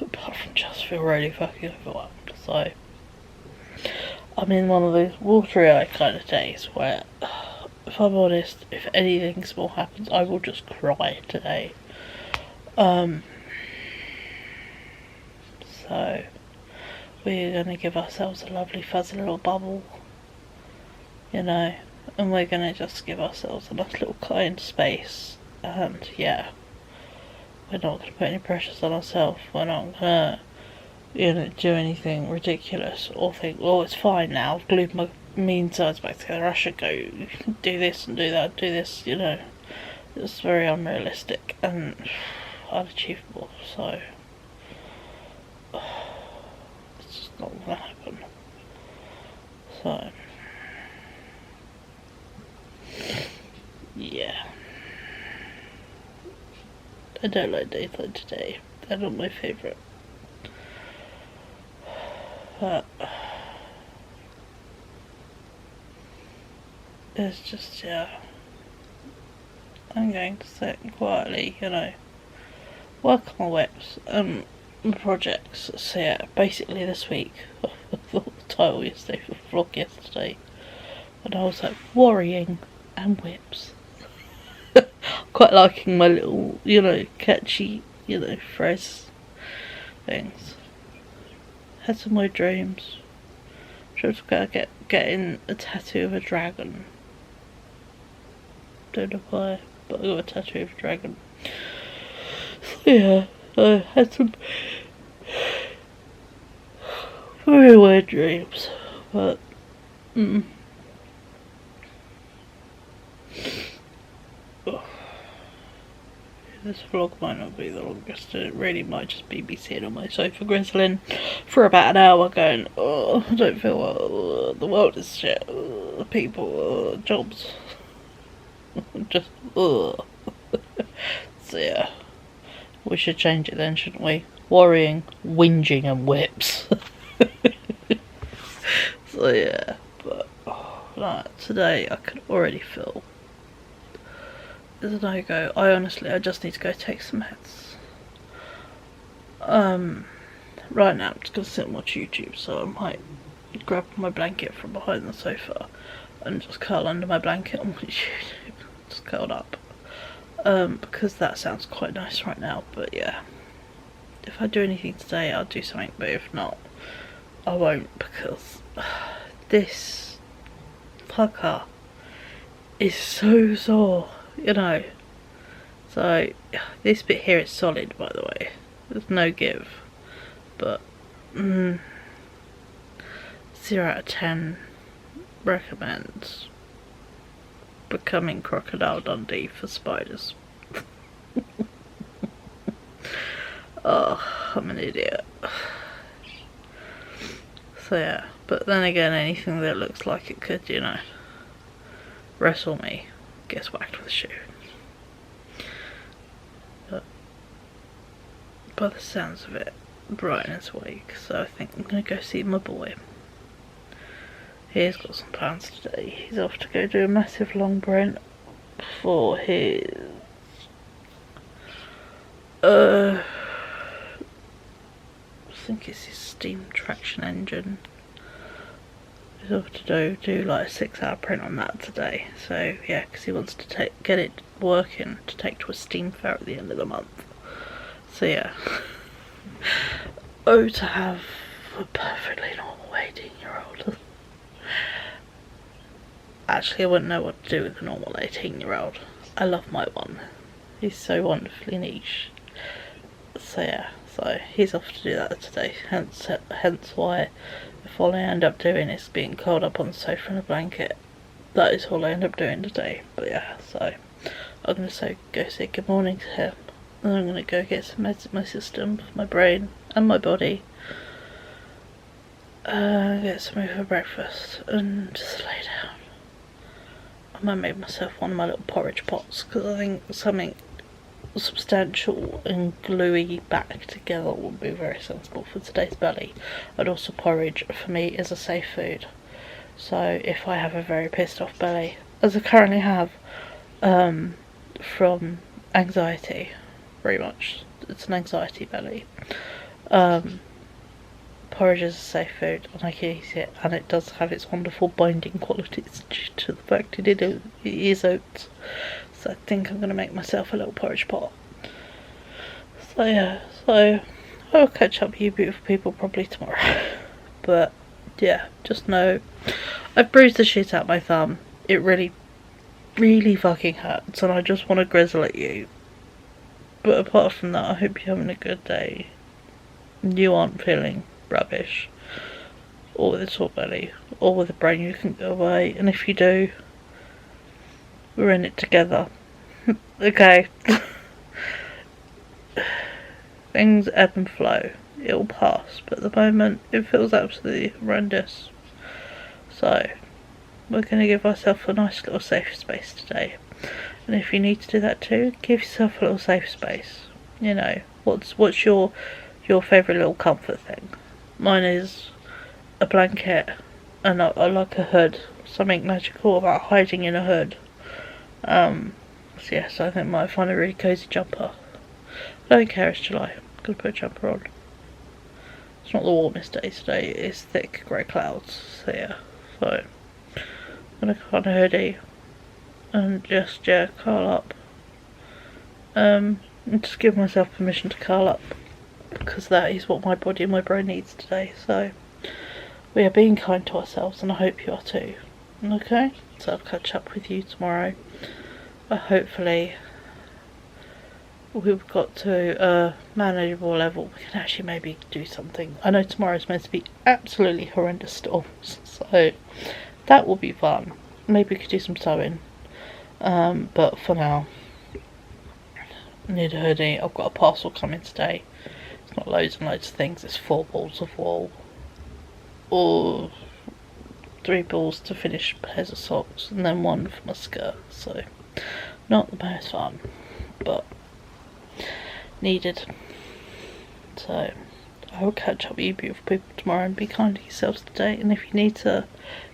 apart from just feel really fucking overwhelmed. So I'm in one of those watery eye kind of days where, if I'm honest, if anything small happens, I will just cry today. So we're gonna give ourselves a lovely fuzzy little bubble, you know, and we're gonna just give ourselves a nice little kind space. And yeah, we're not gonna put any pressures on ourselves. We're not gonna, you know, do anything ridiculous or think, oh, it's fine now, I've glued my mean sides back together, I should go do this and do that, do this, you know. It's very unrealistic and unachievable, so it's just not gonna happen. So yeah, I don't like days like today. They're not my favourite. But it's just, yeah, I'm going to sit quietly, you know, work on my WIPs and projects. So yeah, basically this week, I thought the title yesterday for the vlog yesterday, and I was like, worrying and WIPs. Quite liking my little, you know, catchy, you know, phrase things. Had some weird dreams. Sure to go getting a tattoo of a dragon. Don't know why, but I got a tattoo of a dragon. So yeah, I had some very weird dreams, but this vlog might not be the longest. It really might just be me sitting on my sofa grizzling for about an hour going, oh, I don't feel well, the world is shit, people, jobs, just, ugh. So yeah, we should change it then, shouldn't we? Worrying, whinging and WIPs. So yeah, but today I can already feel there's a no-go. I just need to go take some meds. Right now I'm just gonna sit and watch YouTube, so I might grab my blanket from behind the sofa and just curl under my blanket and watch YouTube. Just curled up. Because that sounds quite nice right now, but yeah. If I do anything today, I'll do something, but if not, I won't, because this fucker is so sore, you know. So this bit here is solid, by the way. There's no give, but 0 out of 10 recommends becoming Crocodile Dundee for spiders. Oh, I'm an idiot. So yeah, but then again, anything that looks like it could, you know, wrestle me gets whacked with a shoe. But by the sounds of it, Brighton is awake, so I think I'm gonna go see my boy. He's got some plans today. He's off to go do a massive long print for his I think it's his steam traction engine. He's off to do like a 6-hour print on that today. So yeah, because he wants to get it working to take to a steam fair at the end of the month. So yeah. Oh, to have a perfectly normal 18-year-old. actually I wouldn't know what to do with a normal 18-year-old. I love my one. He's so wonderfully niche. So yeah, so he's off to do that today. Hence why if all I end up doing is being curled up on the sofa in a blanket, that is all I end up doing today. But yeah, so I'm going to go say good morning to him. And I'm going to go get some meds in my system, my brain and my body. Get some food for breakfast and just lay down. I might make myself one of my little porridge pots because I think something substantial and gluey back together would be very sensible for today's belly. And also porridge for me is a safe food. So if I have a very pissed off belly, as I currently have, from anxiety, very much, it's an anxiety belly, porridge is a safe food and I can eat it, and it does have its wonderful binding qualities due to the fact it is oats. So I think I'm going to make myself a little porridge pot. So yeah, so I'll catch up with you beautiful people probably tomorrow. But yeah, just know I've bruised the shit out my thumb. It really, really fucking hurts and I just want to grizzle at you. But apart from that, I hope you're having a good day. You aren't feeling rubbish, or with a sore belly, or with a brain you can go away, and if you do, we're in it together. Okay. Things ebb and flow. It'll pass, but at the moment it feels absolutely horrendous. So we're going to give ourselves a nice little safe space today, and if you need to do that too, give yourself a little safe space. You know, what's your favourite little comfort thing? Mine is a blanket, and I like a hood. Something magical about hiding in a hood. So yes, I think I might find a really cosy jumper. I don't care, it's July. I'm gonna put a jumper on. It's not the warmest day today, it's thick grey clouds. So yeah, so I'm gonna put on a hoodie and just curl up. And just give myself permission to curl up, because that is what my body and my brain needs today. So we are being kind to ourselves, and I hope you are too. Okay, so I'll catch up with you tomorrow. But hopefully we've got to a manageable level. We can actually maybe do something. I know tomorrow's meant to be absolutely horrendous storms, so that will be fun. Maybe we could do some sewing. But for now, I need a hoodie. I've got a parcel coming today. It's not loads and loads of things. It's 4 balls of wool, or 3 balls to finish pairs of socks, and then 1 for my skirt. So not the most fun, but needed. So I will catch up with you beautiful people tomorrow, and be kind to yourselves today. And if you need to,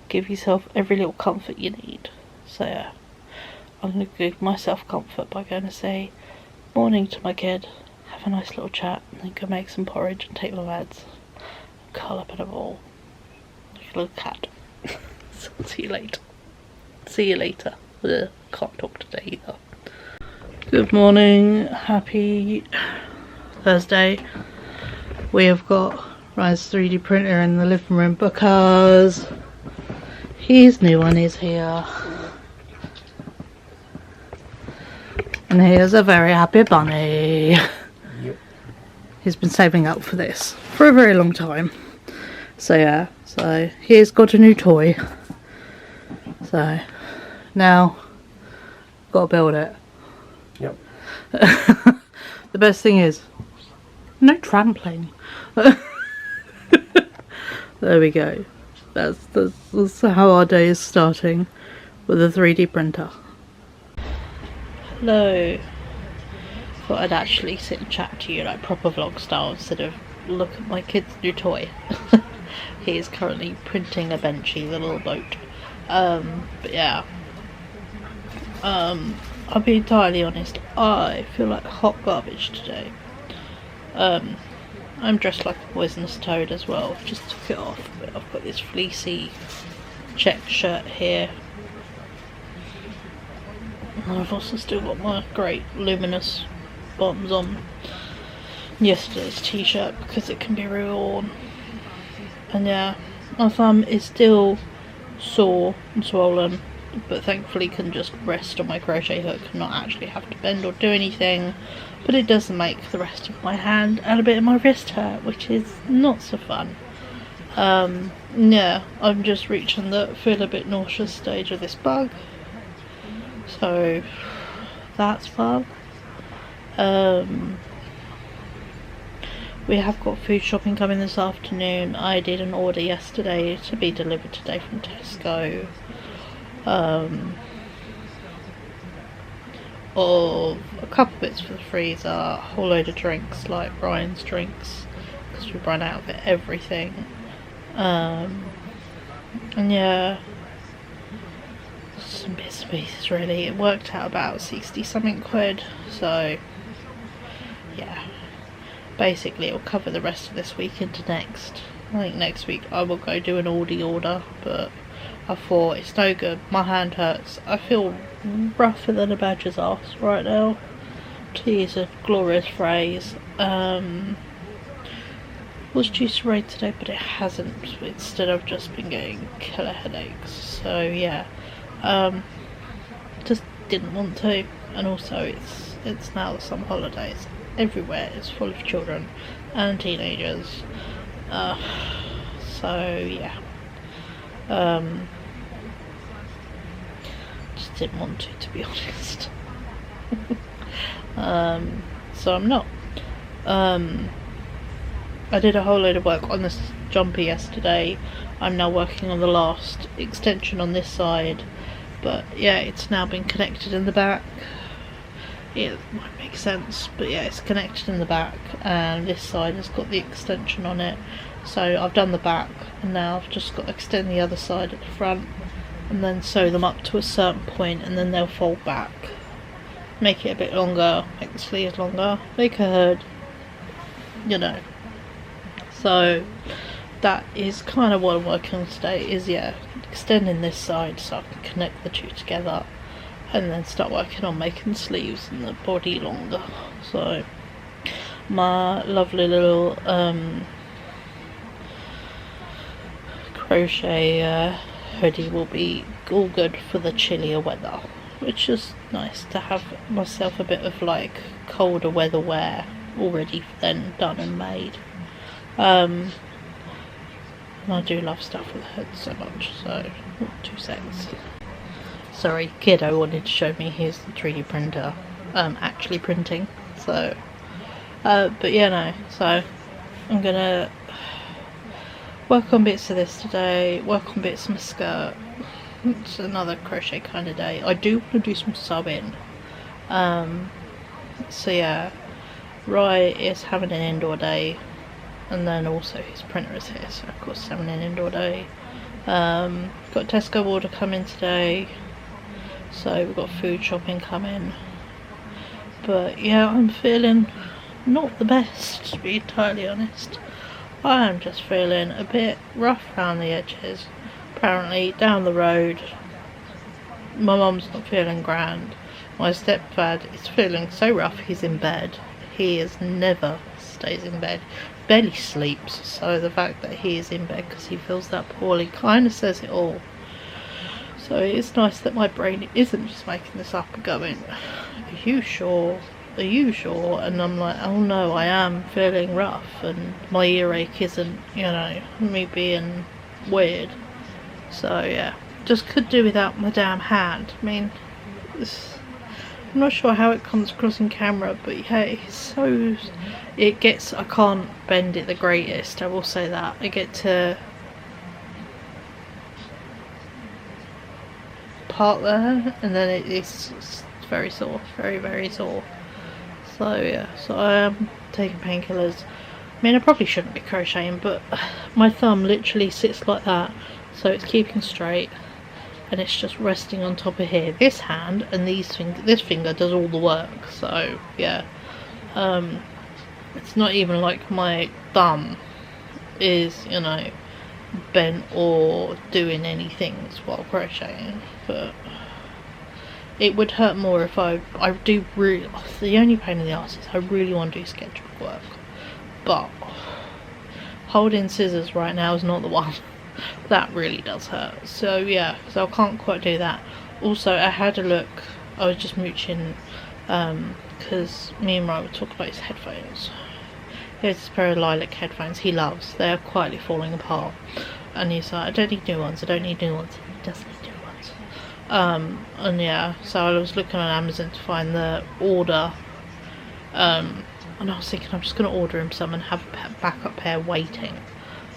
give yourself every little comfort you need. So yeah, I'm going to give myself comfort by going to say morning to my kid, have a nice little chat, and then go make some porridge and take my meds and curl up in a ball like a little cat. So see you later. See you later. Ugh, can't talk today either. Good morning, happy Thursday. We have got Ryan's 3D printer in the living room because his new one is here. And here's a very happy bunny. Yep. He's been saving up for this for a very long time. So yeah, so he's got a new toy. So now, gotta build it. Yep. The best thing is, no trampoline. There we go. That's how our day is starting, with a 3D printer. Hello. Thought I'd actually sit and chat to you like proper vlog style instead of look at my kid's new toy. He is currently printing a Benchy, the little boat. But yeah. I'll be entirely honest, I feel like hot garbage today. I'm dressed like a poisonous toad as well. I've just took it off, but I've got this fleecy check shirt here. And I've also still got my great luminous bottoms on yesterday's t-shirt because it can be reworn. And yeah, my thumb is still sore and swollen, but thankfully can just rest on my crochet hook and not actually have to bend or do anything. But it does make the rest of my hand and a bit of my wrist hurt, which is not so fun. Yeah, I'm just reaching the feel a bit nauseous stage of this bug, so that's fun. We have got food shopping coming this afternoon. I did an order yesterday to be delivered today from Tesco, of a couple bits for the freezer, a whole load of drinks like Brian's drinks, because we've run out of everything. And yeah, some bits and pieces really. It worked out about 60 something quid, so yeah, basically it'll cover the rest of this week into next. I think next week I will go do an Aldi order, but I thought it's no good, my hand hurts. I feel rougher than a badger's arse right now, to use a glorious phrase. Was due to rain today, but it hasn't. Instead, I've just been getting killer headaches. So yeah, just didn't want to. And also, it's now the summer holidays. Everywhere is full of children and teenagers. So yeah, just didn't want to be honest. So I'm not. I did a whole load of work on this jumper yesterday. I'm now working on the last extension on this side, but yeah, it's now been connected in the back. It might make sense, but yeah, it's connected in the back, and this side has got the extension on it. So I've done the back, and now I've just got to extend the other side at the front, and then sew them up to a certain point, and then they'll fold back. Make it a bit longer, make the sleeves longer, make a hood, you know. So that is kind of what I'm working on today, is yeah, extending this side so I can connect the two together, and then start working on making the sleeves and the body longer. So my lovely little crochet hoodie will be all good for the chillier weather, which is nice to have myself a bit of like colder weather wear already then done and made. And I do love stuff with hoods so much, so 2 seconds. Sorry, kiddo wanted to show me his 3D printer actually printing, so but yeah, no, so I'm gonna work on bits of this today, work on bits of my skirt. It's another crochet kind of day. I do want to do some subbing, so yeah, Roy is having an indoor day, and then also his printer is here, so of course having an indoor day. Got Tesco order coming today, so we've got food shopping coming. But yeah, I'm feeling not the best, to be entirely honest. I am just feeling a bit rough around the edges. Apparently down the road my mum's not feeling grand. My stepdad is feeling so rough, he's in bed. He never stays in bed, barely sleeps, so the fact that he is in bed because he feels that poorly kind of says it all. So it's nice that my brain isn't just making this up and going, are you sure? Are you sure? And I'm like, oh no, I am feeling rough, and my earache isn't, you know, me being weird. So yeah, just could do without my damn hand. I mean, I'm not sure how it comes across in camera, but yeah, it's so, I can't bend it the greatest, I will say that. I get to part there, and then it's very sore, very, very sore. So yeah, so I am taking painkillers. I mean, I probably shouldn't be crocheting, but my thumb literally sits like that, so it's keeping straight, and it's just resting on top of here. This hand and this finger does all the work, so yeah. It's not even like my thumb is, you know, bent or doing anything while crocheting, but it would hurt more if I do really, the only pain in the arse is I really want to do sketchbook work, but holding scissors right now is not the one. That really does hurt. So yeah, so I can't quite do that. also I had a look. I was just mooching because me and Ryan were talking about his headphones. He has this pair of lilac headphones he loves. They're quietly falling apart, and he's like, I don't need new ones. I don't need new ones. He doesn't need new ones. And yeah, so I was looking on Amazon to find the order. And I was thinking I'm just going to order him some and have a backup pair waiting.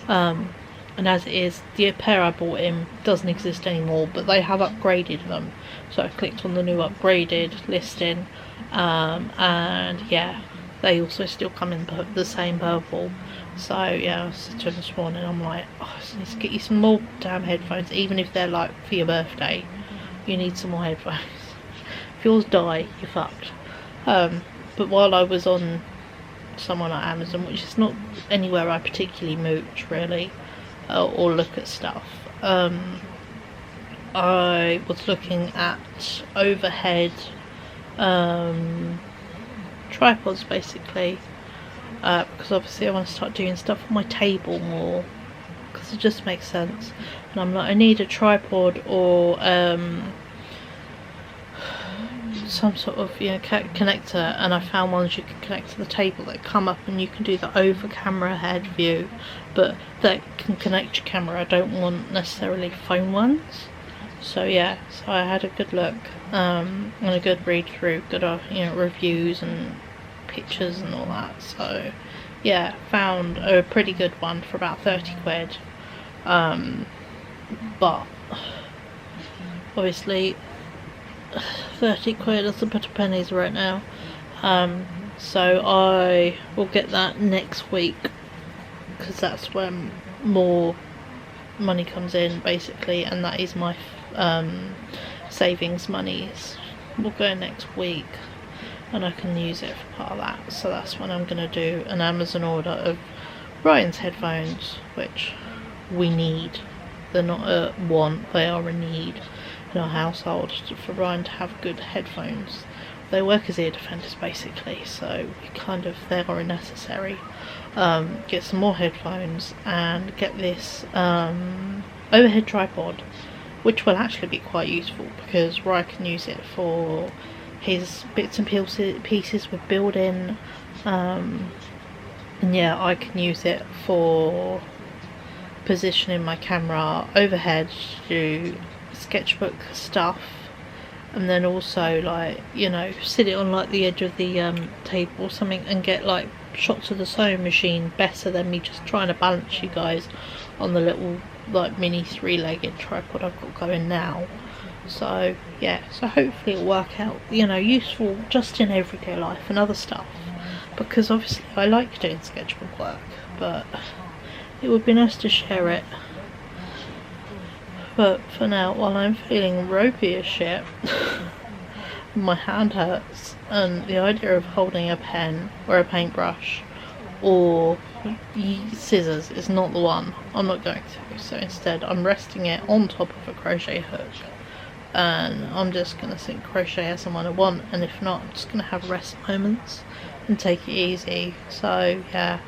And as it is, the pair I bought him doesn't exist anymore, but they have upgraded them. So I clicked on the new upgraded listing, and yeah, they also still come in the same purple. So yeah, I said to him this morning, I'm like, oh, I just need to get you some more damn headphones, even if they're like for your birthday. You need some more headphones. If yours die, you're fucked. But while I was on someone at Amazon, which is not anywhere I particularly mooch really, or look at stuff, I was looking at overhead tripods basically, because obviously I want to start doing stuff on my table more, because it just makes sense. And I'm like, I need a tripod or some sort of, you know, connector, and I found ones you can connect to the table that come up and you can do the over camera head view, but that can connect your camera. I don't want necessarily phone ones. So yeah, so I had a good look and a good read through, good you know, reviews and pictures and all that. So yeah, found a pretty good one for about 30 quid, but obviously 30 quid doesn't put a pennies right now. So I will get that next week, because that's when more money comes in basically, and that is my savings monies. Will go next week and I can use it for part of that. So that's when I'm going to do an Amazon order of Ryan's headphones, which we need. They're not a want, they are a need in our household, for Ryan to have good headphones. They work as ear defenders basically, so we kind of, they are necessary. Get some more headphones and get this overhead tripod, which will actually be quite useful because Ryan can use it for his bits and pieces with building, and yeah, I can use it for positioning my camera overhead to do sketchbook stuff, and then also, like, you know, sit it on like the edge of the table or something and get like shots of the sewing machine better than me just trying to balance you guys on the little like mini 3-legged tripod I've got going now. So yeah, so hopefully it'll work out, you know, useful just in everyday life and other stuff, because obviously I like doing sketchbook work, but it would be nice to share it. But for now, while I'm feeling ropey as shit, my hand hurts, and the idea of holding a pen or a paintbrush or scissors is not the one. I'm not going to. So instead I'm resting it on top of a crochet hook, and I'm just going to crochet as and when I want, and if not, I'm just going to have rest moments and take it easy. So yeah,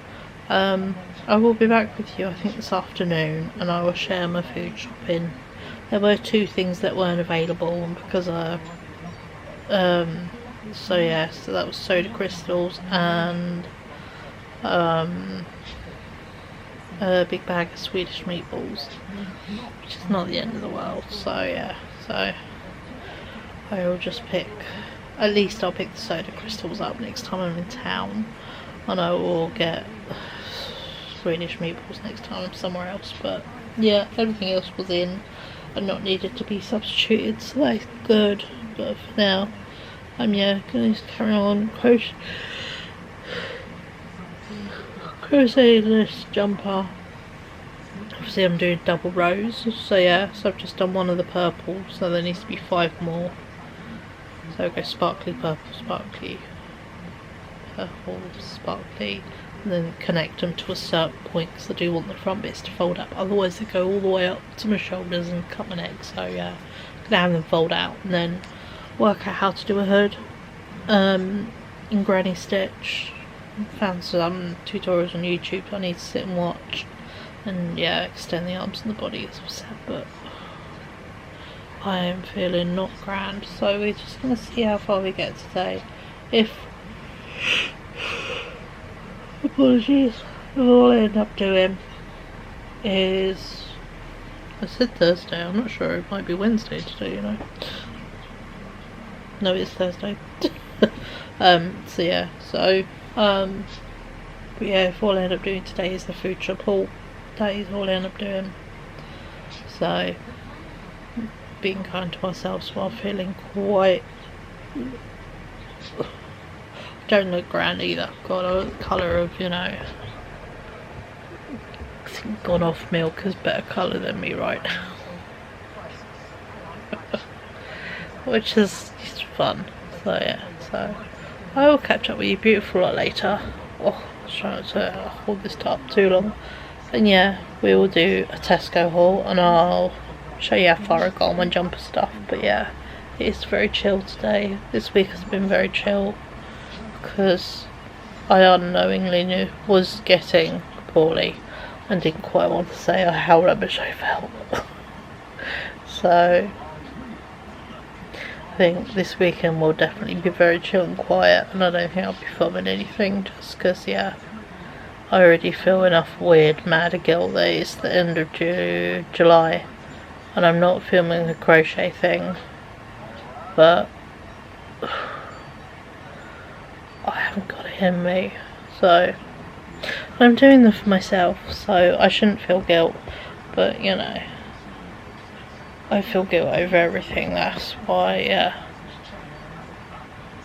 I will be back with you I think this afternoon, and I will share my food shopping. There were 2 things that weren't available because so yeah, so that was soda crystals and a big bag of Swedish meatballs, which is not the end of the world. So yeah, so I will just pick, at least I'll pick the soda crystals up next time I'm in town, and I will get Swedish meatballs next time I'm somewhere else. But yeah, everything else was in and not needed to be substituted, so that's good. But for now, I'm going to carry on crocheting this jumper. Obviously I'm doing double rows, so yeah, so I've just done one of the purple, so there needs to be 5 more. So I'll go sparkly purple, sparkly purple, sparkly, and then connect them to a certain point, because I do want the front bits to fold up, otherwise they go all the way up to my shoulders and cut my neck. So yeah, I'm gonna have them fold out and then work out how to do a hood in granny stitch. Found some tutorials on YouTube I need to sit and watch, and yeah, extend the arms and the body as I said. But I am feeling not grand, so we're just going to see how far we get today. If, apologies, if all I end up doing is, I said Thursday, I'm not sure, it might be Wednesday today, you know. No, it's Thursday. So yeah, but yeah, if all I end up doing today is the food shop haul, that is all I end up doing. So, being kind to ourselves while feeling quite... don't look grand either. Got a colour of, you know... I think gone off milk is better colour than me right now. Which is just fun. So yeah, so I will catch up with you beautiful lot later. Oh, I was trying to hold this top too long. And yeah, we will do a Tesco haul and I'll show you how far I got on my jumper stuff. But yeah, it's very chill today. This week has been very chill because I unknowingly was getting poorly and didn't quite want to say how rubbish I felt. So I think this weekend will definitely be very chill and quiet, and I don't think I'll be filming anything just because, yeah, I already feel enough weird mad guilt that it's the end of July and I'm not filming the crochet thing, but I haven't got it in me, so I'm doing them for myself, so I shouldn't feel guilt, but you know, I feel guilt over everything. That's why, yeah,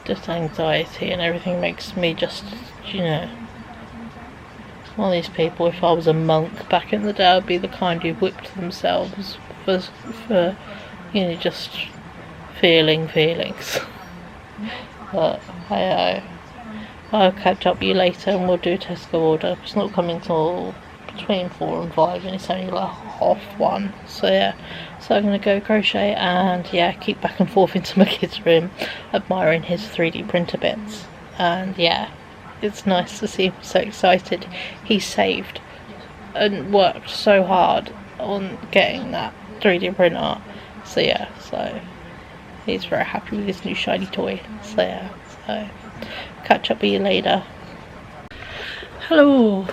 just anxiety and everything makes me just, you know, one of these people. If I was a monk back in the day, I'd be the kind who whipped themselves for you know, just feeling feelings. But I'll catch up with you later and we'll do a Tesco order. It's not coming till between 4 and 5 and it's only like 1:30. So yeah, so I'm going to go crochet and yeah, keep back and forth into my kid's room admiring his 3D printer bits. And yeah, it's nice to see him so excited. He saved and worked so hard on getting that 3D printer. So yeah, so he's very happy with his new shiny toy. So yeah, so catch up with you later. Hello.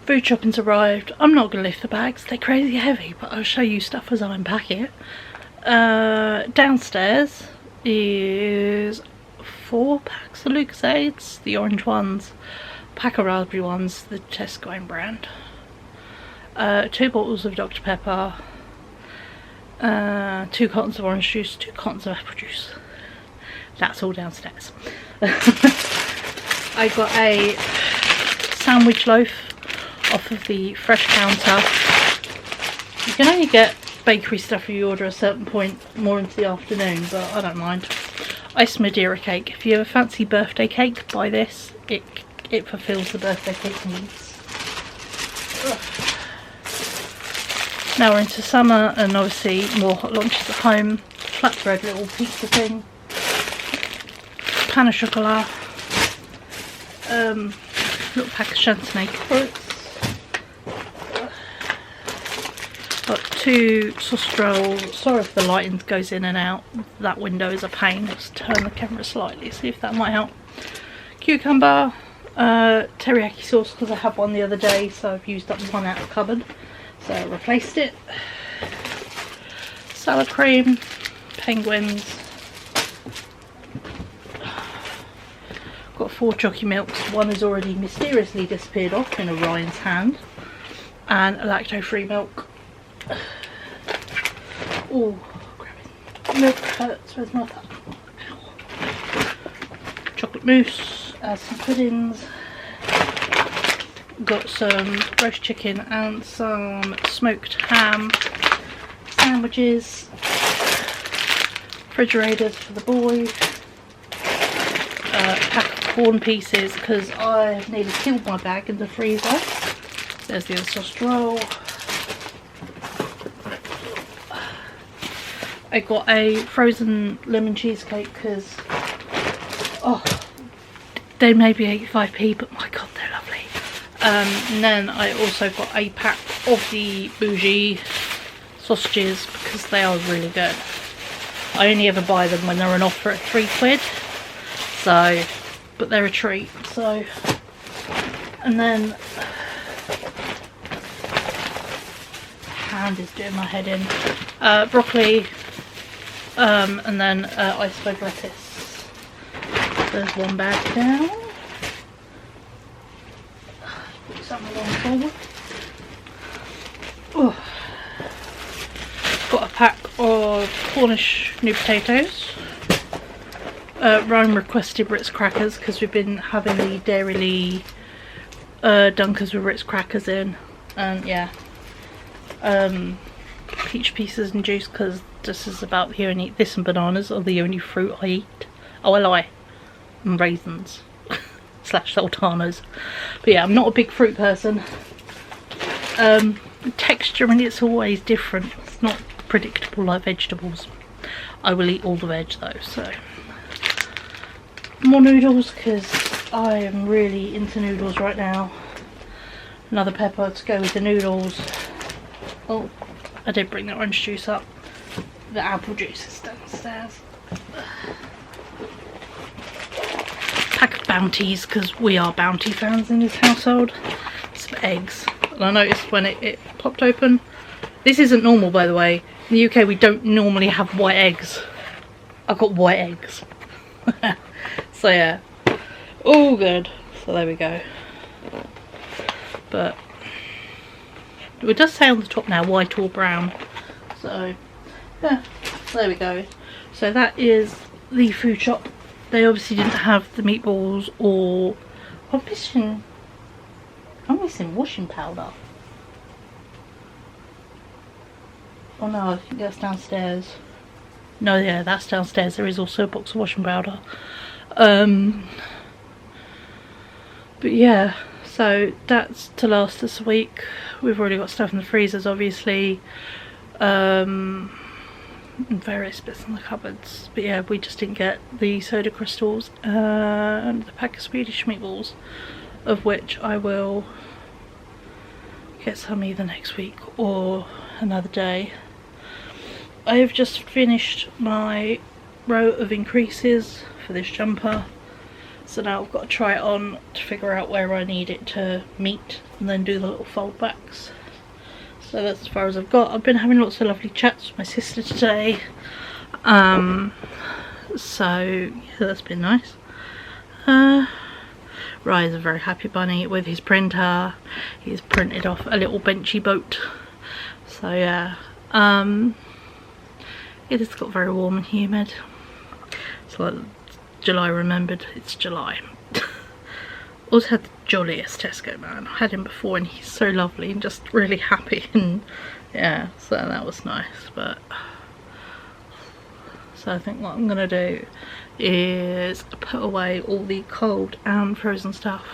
Food shopping's arrived. I'm not going to lift the bags, they're crazy heavy, but I'll show you stuff as I unpack it. Downstairs is 4 packs of Lucasades, the orange ones, pack of raspberry ones, the Tesco brand, 2 bottles of Dr Pepper, 2 cartons of orange juice, 2 cartons of apple juice. That's all downstairs. I got a sandwich loaf off of the fresh counter. You can only get bakery stuff if you order a certain point more into the afternoon, but I don't mind. Iced Madeira cake. If you have a fancy birthday cake, buy this. It fulfills the birthday cake needs. Ugh. Now we're into summer and obviously more hot lunches at home. Flatbread little pizza thing. Pan of chocolat. Little pack of Chantenay carrots. Got 2 sausage rolls. Sorry if the lighting goes in and out. That window is a pain. Let's turn the camera slightly, see if that might help. Cucumber, teriyaki sauce because I had one the other day, so I've used up one out of the cupboard, so I replaced it. Salad cream, penguins. Got 4 jockey milks. One has already mysteriously disappeared off in Orion's hand, and a lacto-free milk. Oh, milk hurts. Where's my cup? Chocolate mousse, some puddings. Got some roast chicken and some smoked ham. Sandwiches. Refrigerators for the boy. Pack of corn pieces because I nearly killed my bag in the freezer. There's the other sausage roll. I got a frozen lemon cheesecake because, oh, they may be 85p, but my god, they're lovely. And then I also got a pack of the bougie sausages because they are really good. I only ever buy them when they're on offer at £3, so, but they're a treat. So, and then hand is doing my head in. Broccoli, and then iceberg lettuce. There's one bag down. Put some along forward. Oh. Got a pack of Cornish new potatoes. Ryan requested Ritz crackers because we've been having the Dairy Dunkers with Ritz crackers in, and yeah, peach pieces and juice because this is about the only, this and bananas are the only fruit I eat. Oh, I lie, and raisins slash sultanas. But yeah, I'm not a big fruit person. Texture and it's always different. It's not predictable like vegetables. I will eat all the veg though. So more noodles because I am really into noodles right now. Another pepper to go with the noodles. Oh, I did bring the orange juice up. The apple juice is downstairs. Pack of Bounties because we are Bounty fans in this household. Some eggs. And I noticed when it popped open, this isn't normal by the way. In the UK we don't normally have white eggs. I've got white eggs. So yeah, all good. So there we go. But it does say on the top now white or brown. So yeah, there we go. So that is the food shop. They obviously didn't have the meatballs or I'm missing washing powder. Oh no, I think that's downstairs. No, yeah, that's downstairs. There is also a box of washing powder. But yeah, so that's to last us a week. We've already got stuff in the freezers, obviously. And various bits in the cupboards. But yeah, we just didn't get the soda crystals and the pack of Swedish meatballs, of which I will get some either next week or another day. I have just finished my row of increases for this jumper, so now I've got to try it on to figure out where I need it to meet and then do the little fold backs. So that's as far as I've got. I've been having lots of lovely chats with my sister today, so yeah, that's been nice. Ryan's a very happy bunny with his printer. He's printed off a little benchy boat. So yeah, it has got very warm and humid. It's like July remembered. It's July. Also had the jolliest Tesco man. I had him before and he's so lovely and just really happy, and yeah, so that was nice. But so I think what I'm gonna do is put away all the cold and frozen stuff,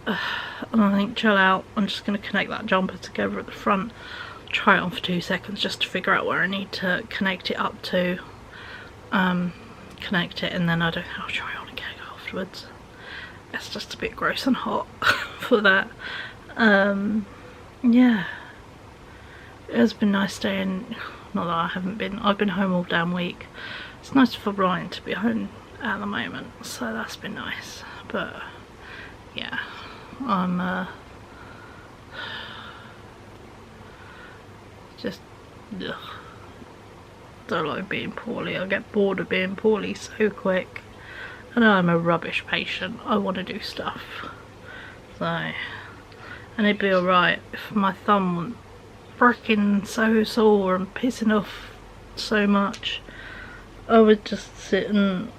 and I think chill out. I'm just gonna connect that jumper together at the front, try it on for 2 seconds just to figure out where I need to connect it up to, connect it, and then I don't know, I'll try it on again afterwards. It's just a bit gross and hot for that. Yeah, it has been nice staying. Not that I haven't been, I've been home all damn week. It's nice for Ryan to be home at the moment, so that's been nice. But yeah, I'm just don't like being poorly. I get bored of being poorly so quick. I know I'm a rubbish patient. I want to do stuff. So, and it'd be alright if my thumb wasn't freaking so sore and pissing off so much. I would just sit and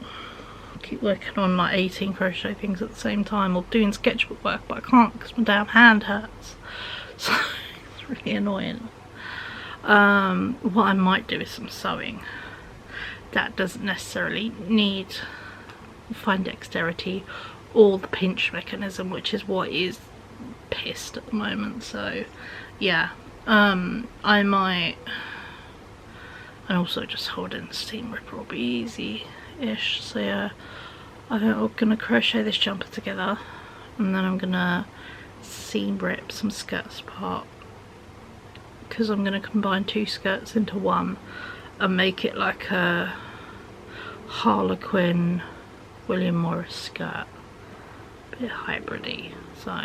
keep working on like 18 crochet things at the same time, or doing sketchbook work, but I can't because my damn hand hurts. So it's really annoying. What I might do is some sewing. That doesn't necessarily need fine dexterity or the pinch mechanism, which is what is pissed at the moment. So yeah, I might, and also just holding the steam ripper will be easy-ish. So yeah, I think I'm gonna crochet this jumper together, and then I'm gonna seam rip some skirts apart because I'm going to combine 2 skirts into one and make it like a Harlequin William Morris skirt, a bit hybrid-y. So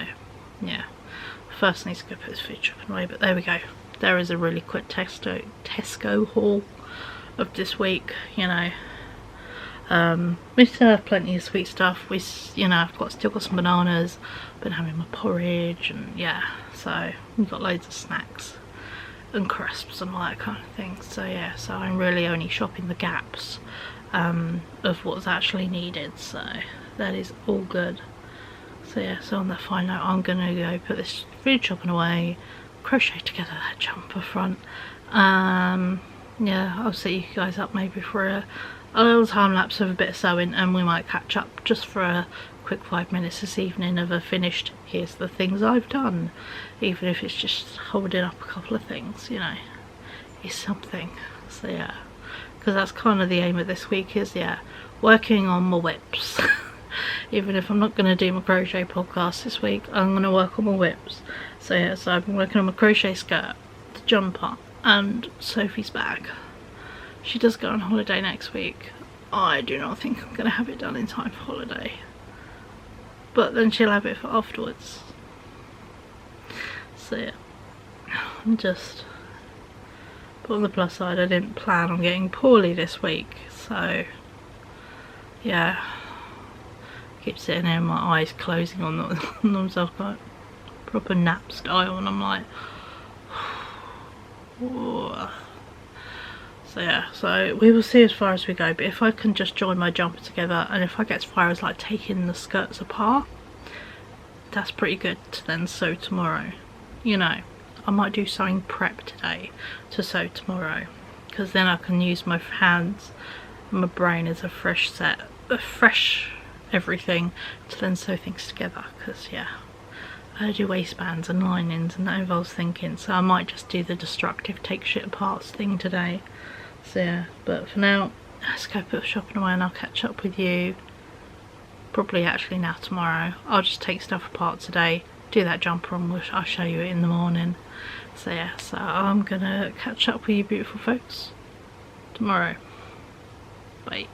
yeah, first need to go put this food shopping away, but there we go. There is a really quick Tesco haul of this week, you know. We still have plenty of sweet stuff. You know, I've still got some bananas, been having my porridge, and yeah, so we've got loads of snacks and crisps and all that kind of thing. So yeah, so I'm really only shopping the gaps of what's actually needed, so that is all good. So yeah, so on that fine note, I'm gonna go put this food shopping away, crochet together that jumper front. Yeah, I'll set you guys up maybe for a little time lapse of a bit of sewing, and we might catch up just for a quick 5 minutes this evening of a finished here's the things I've done, even if it's just holding up a couple of things, you know, it's something. So yeah, because that's kind of the aim of this week, is yeah, working on my WIPs. Even if I'm not going to do my crochet podcast this week, I'm going to work on my WIPs. So yeah, so I've been working on my crochet skirt, the jumper, and Sophie's bag. She does go on holiday next week. I do not think I'm going to have it done in time for holiday, but then she'll have it for afterwards. So yeah, I'm just, but on the plus side, I didn't plan on getting poorly this week, so yeah, I keep sitting there and my eyes closing on themselves like proper nap style, and I'm like, whoa. So yeah, so we will see as far as we go, but if I can just join my jumper together, and if I get as far as like taking the skirts apart, that's pretty good to then sew tomorrow. You know, I might do sewing prep today to sew tomorrow, because then I can use my hands and my brain as a fresh set, a fresh everything to then sew things together, because yeah, I do waistbands and linings and that involves thinking, so I might just do the destructive take shit apart thing today. So yeah, but for now, let's go put shopping away, and I'll catch up with you probably actually now tomorrow. I'll just take stuff apart today, do that jumper, and I'll show you it in the morning. So yeah, so I'm gonna catch up with you beautiful folks tomorrow. Bye.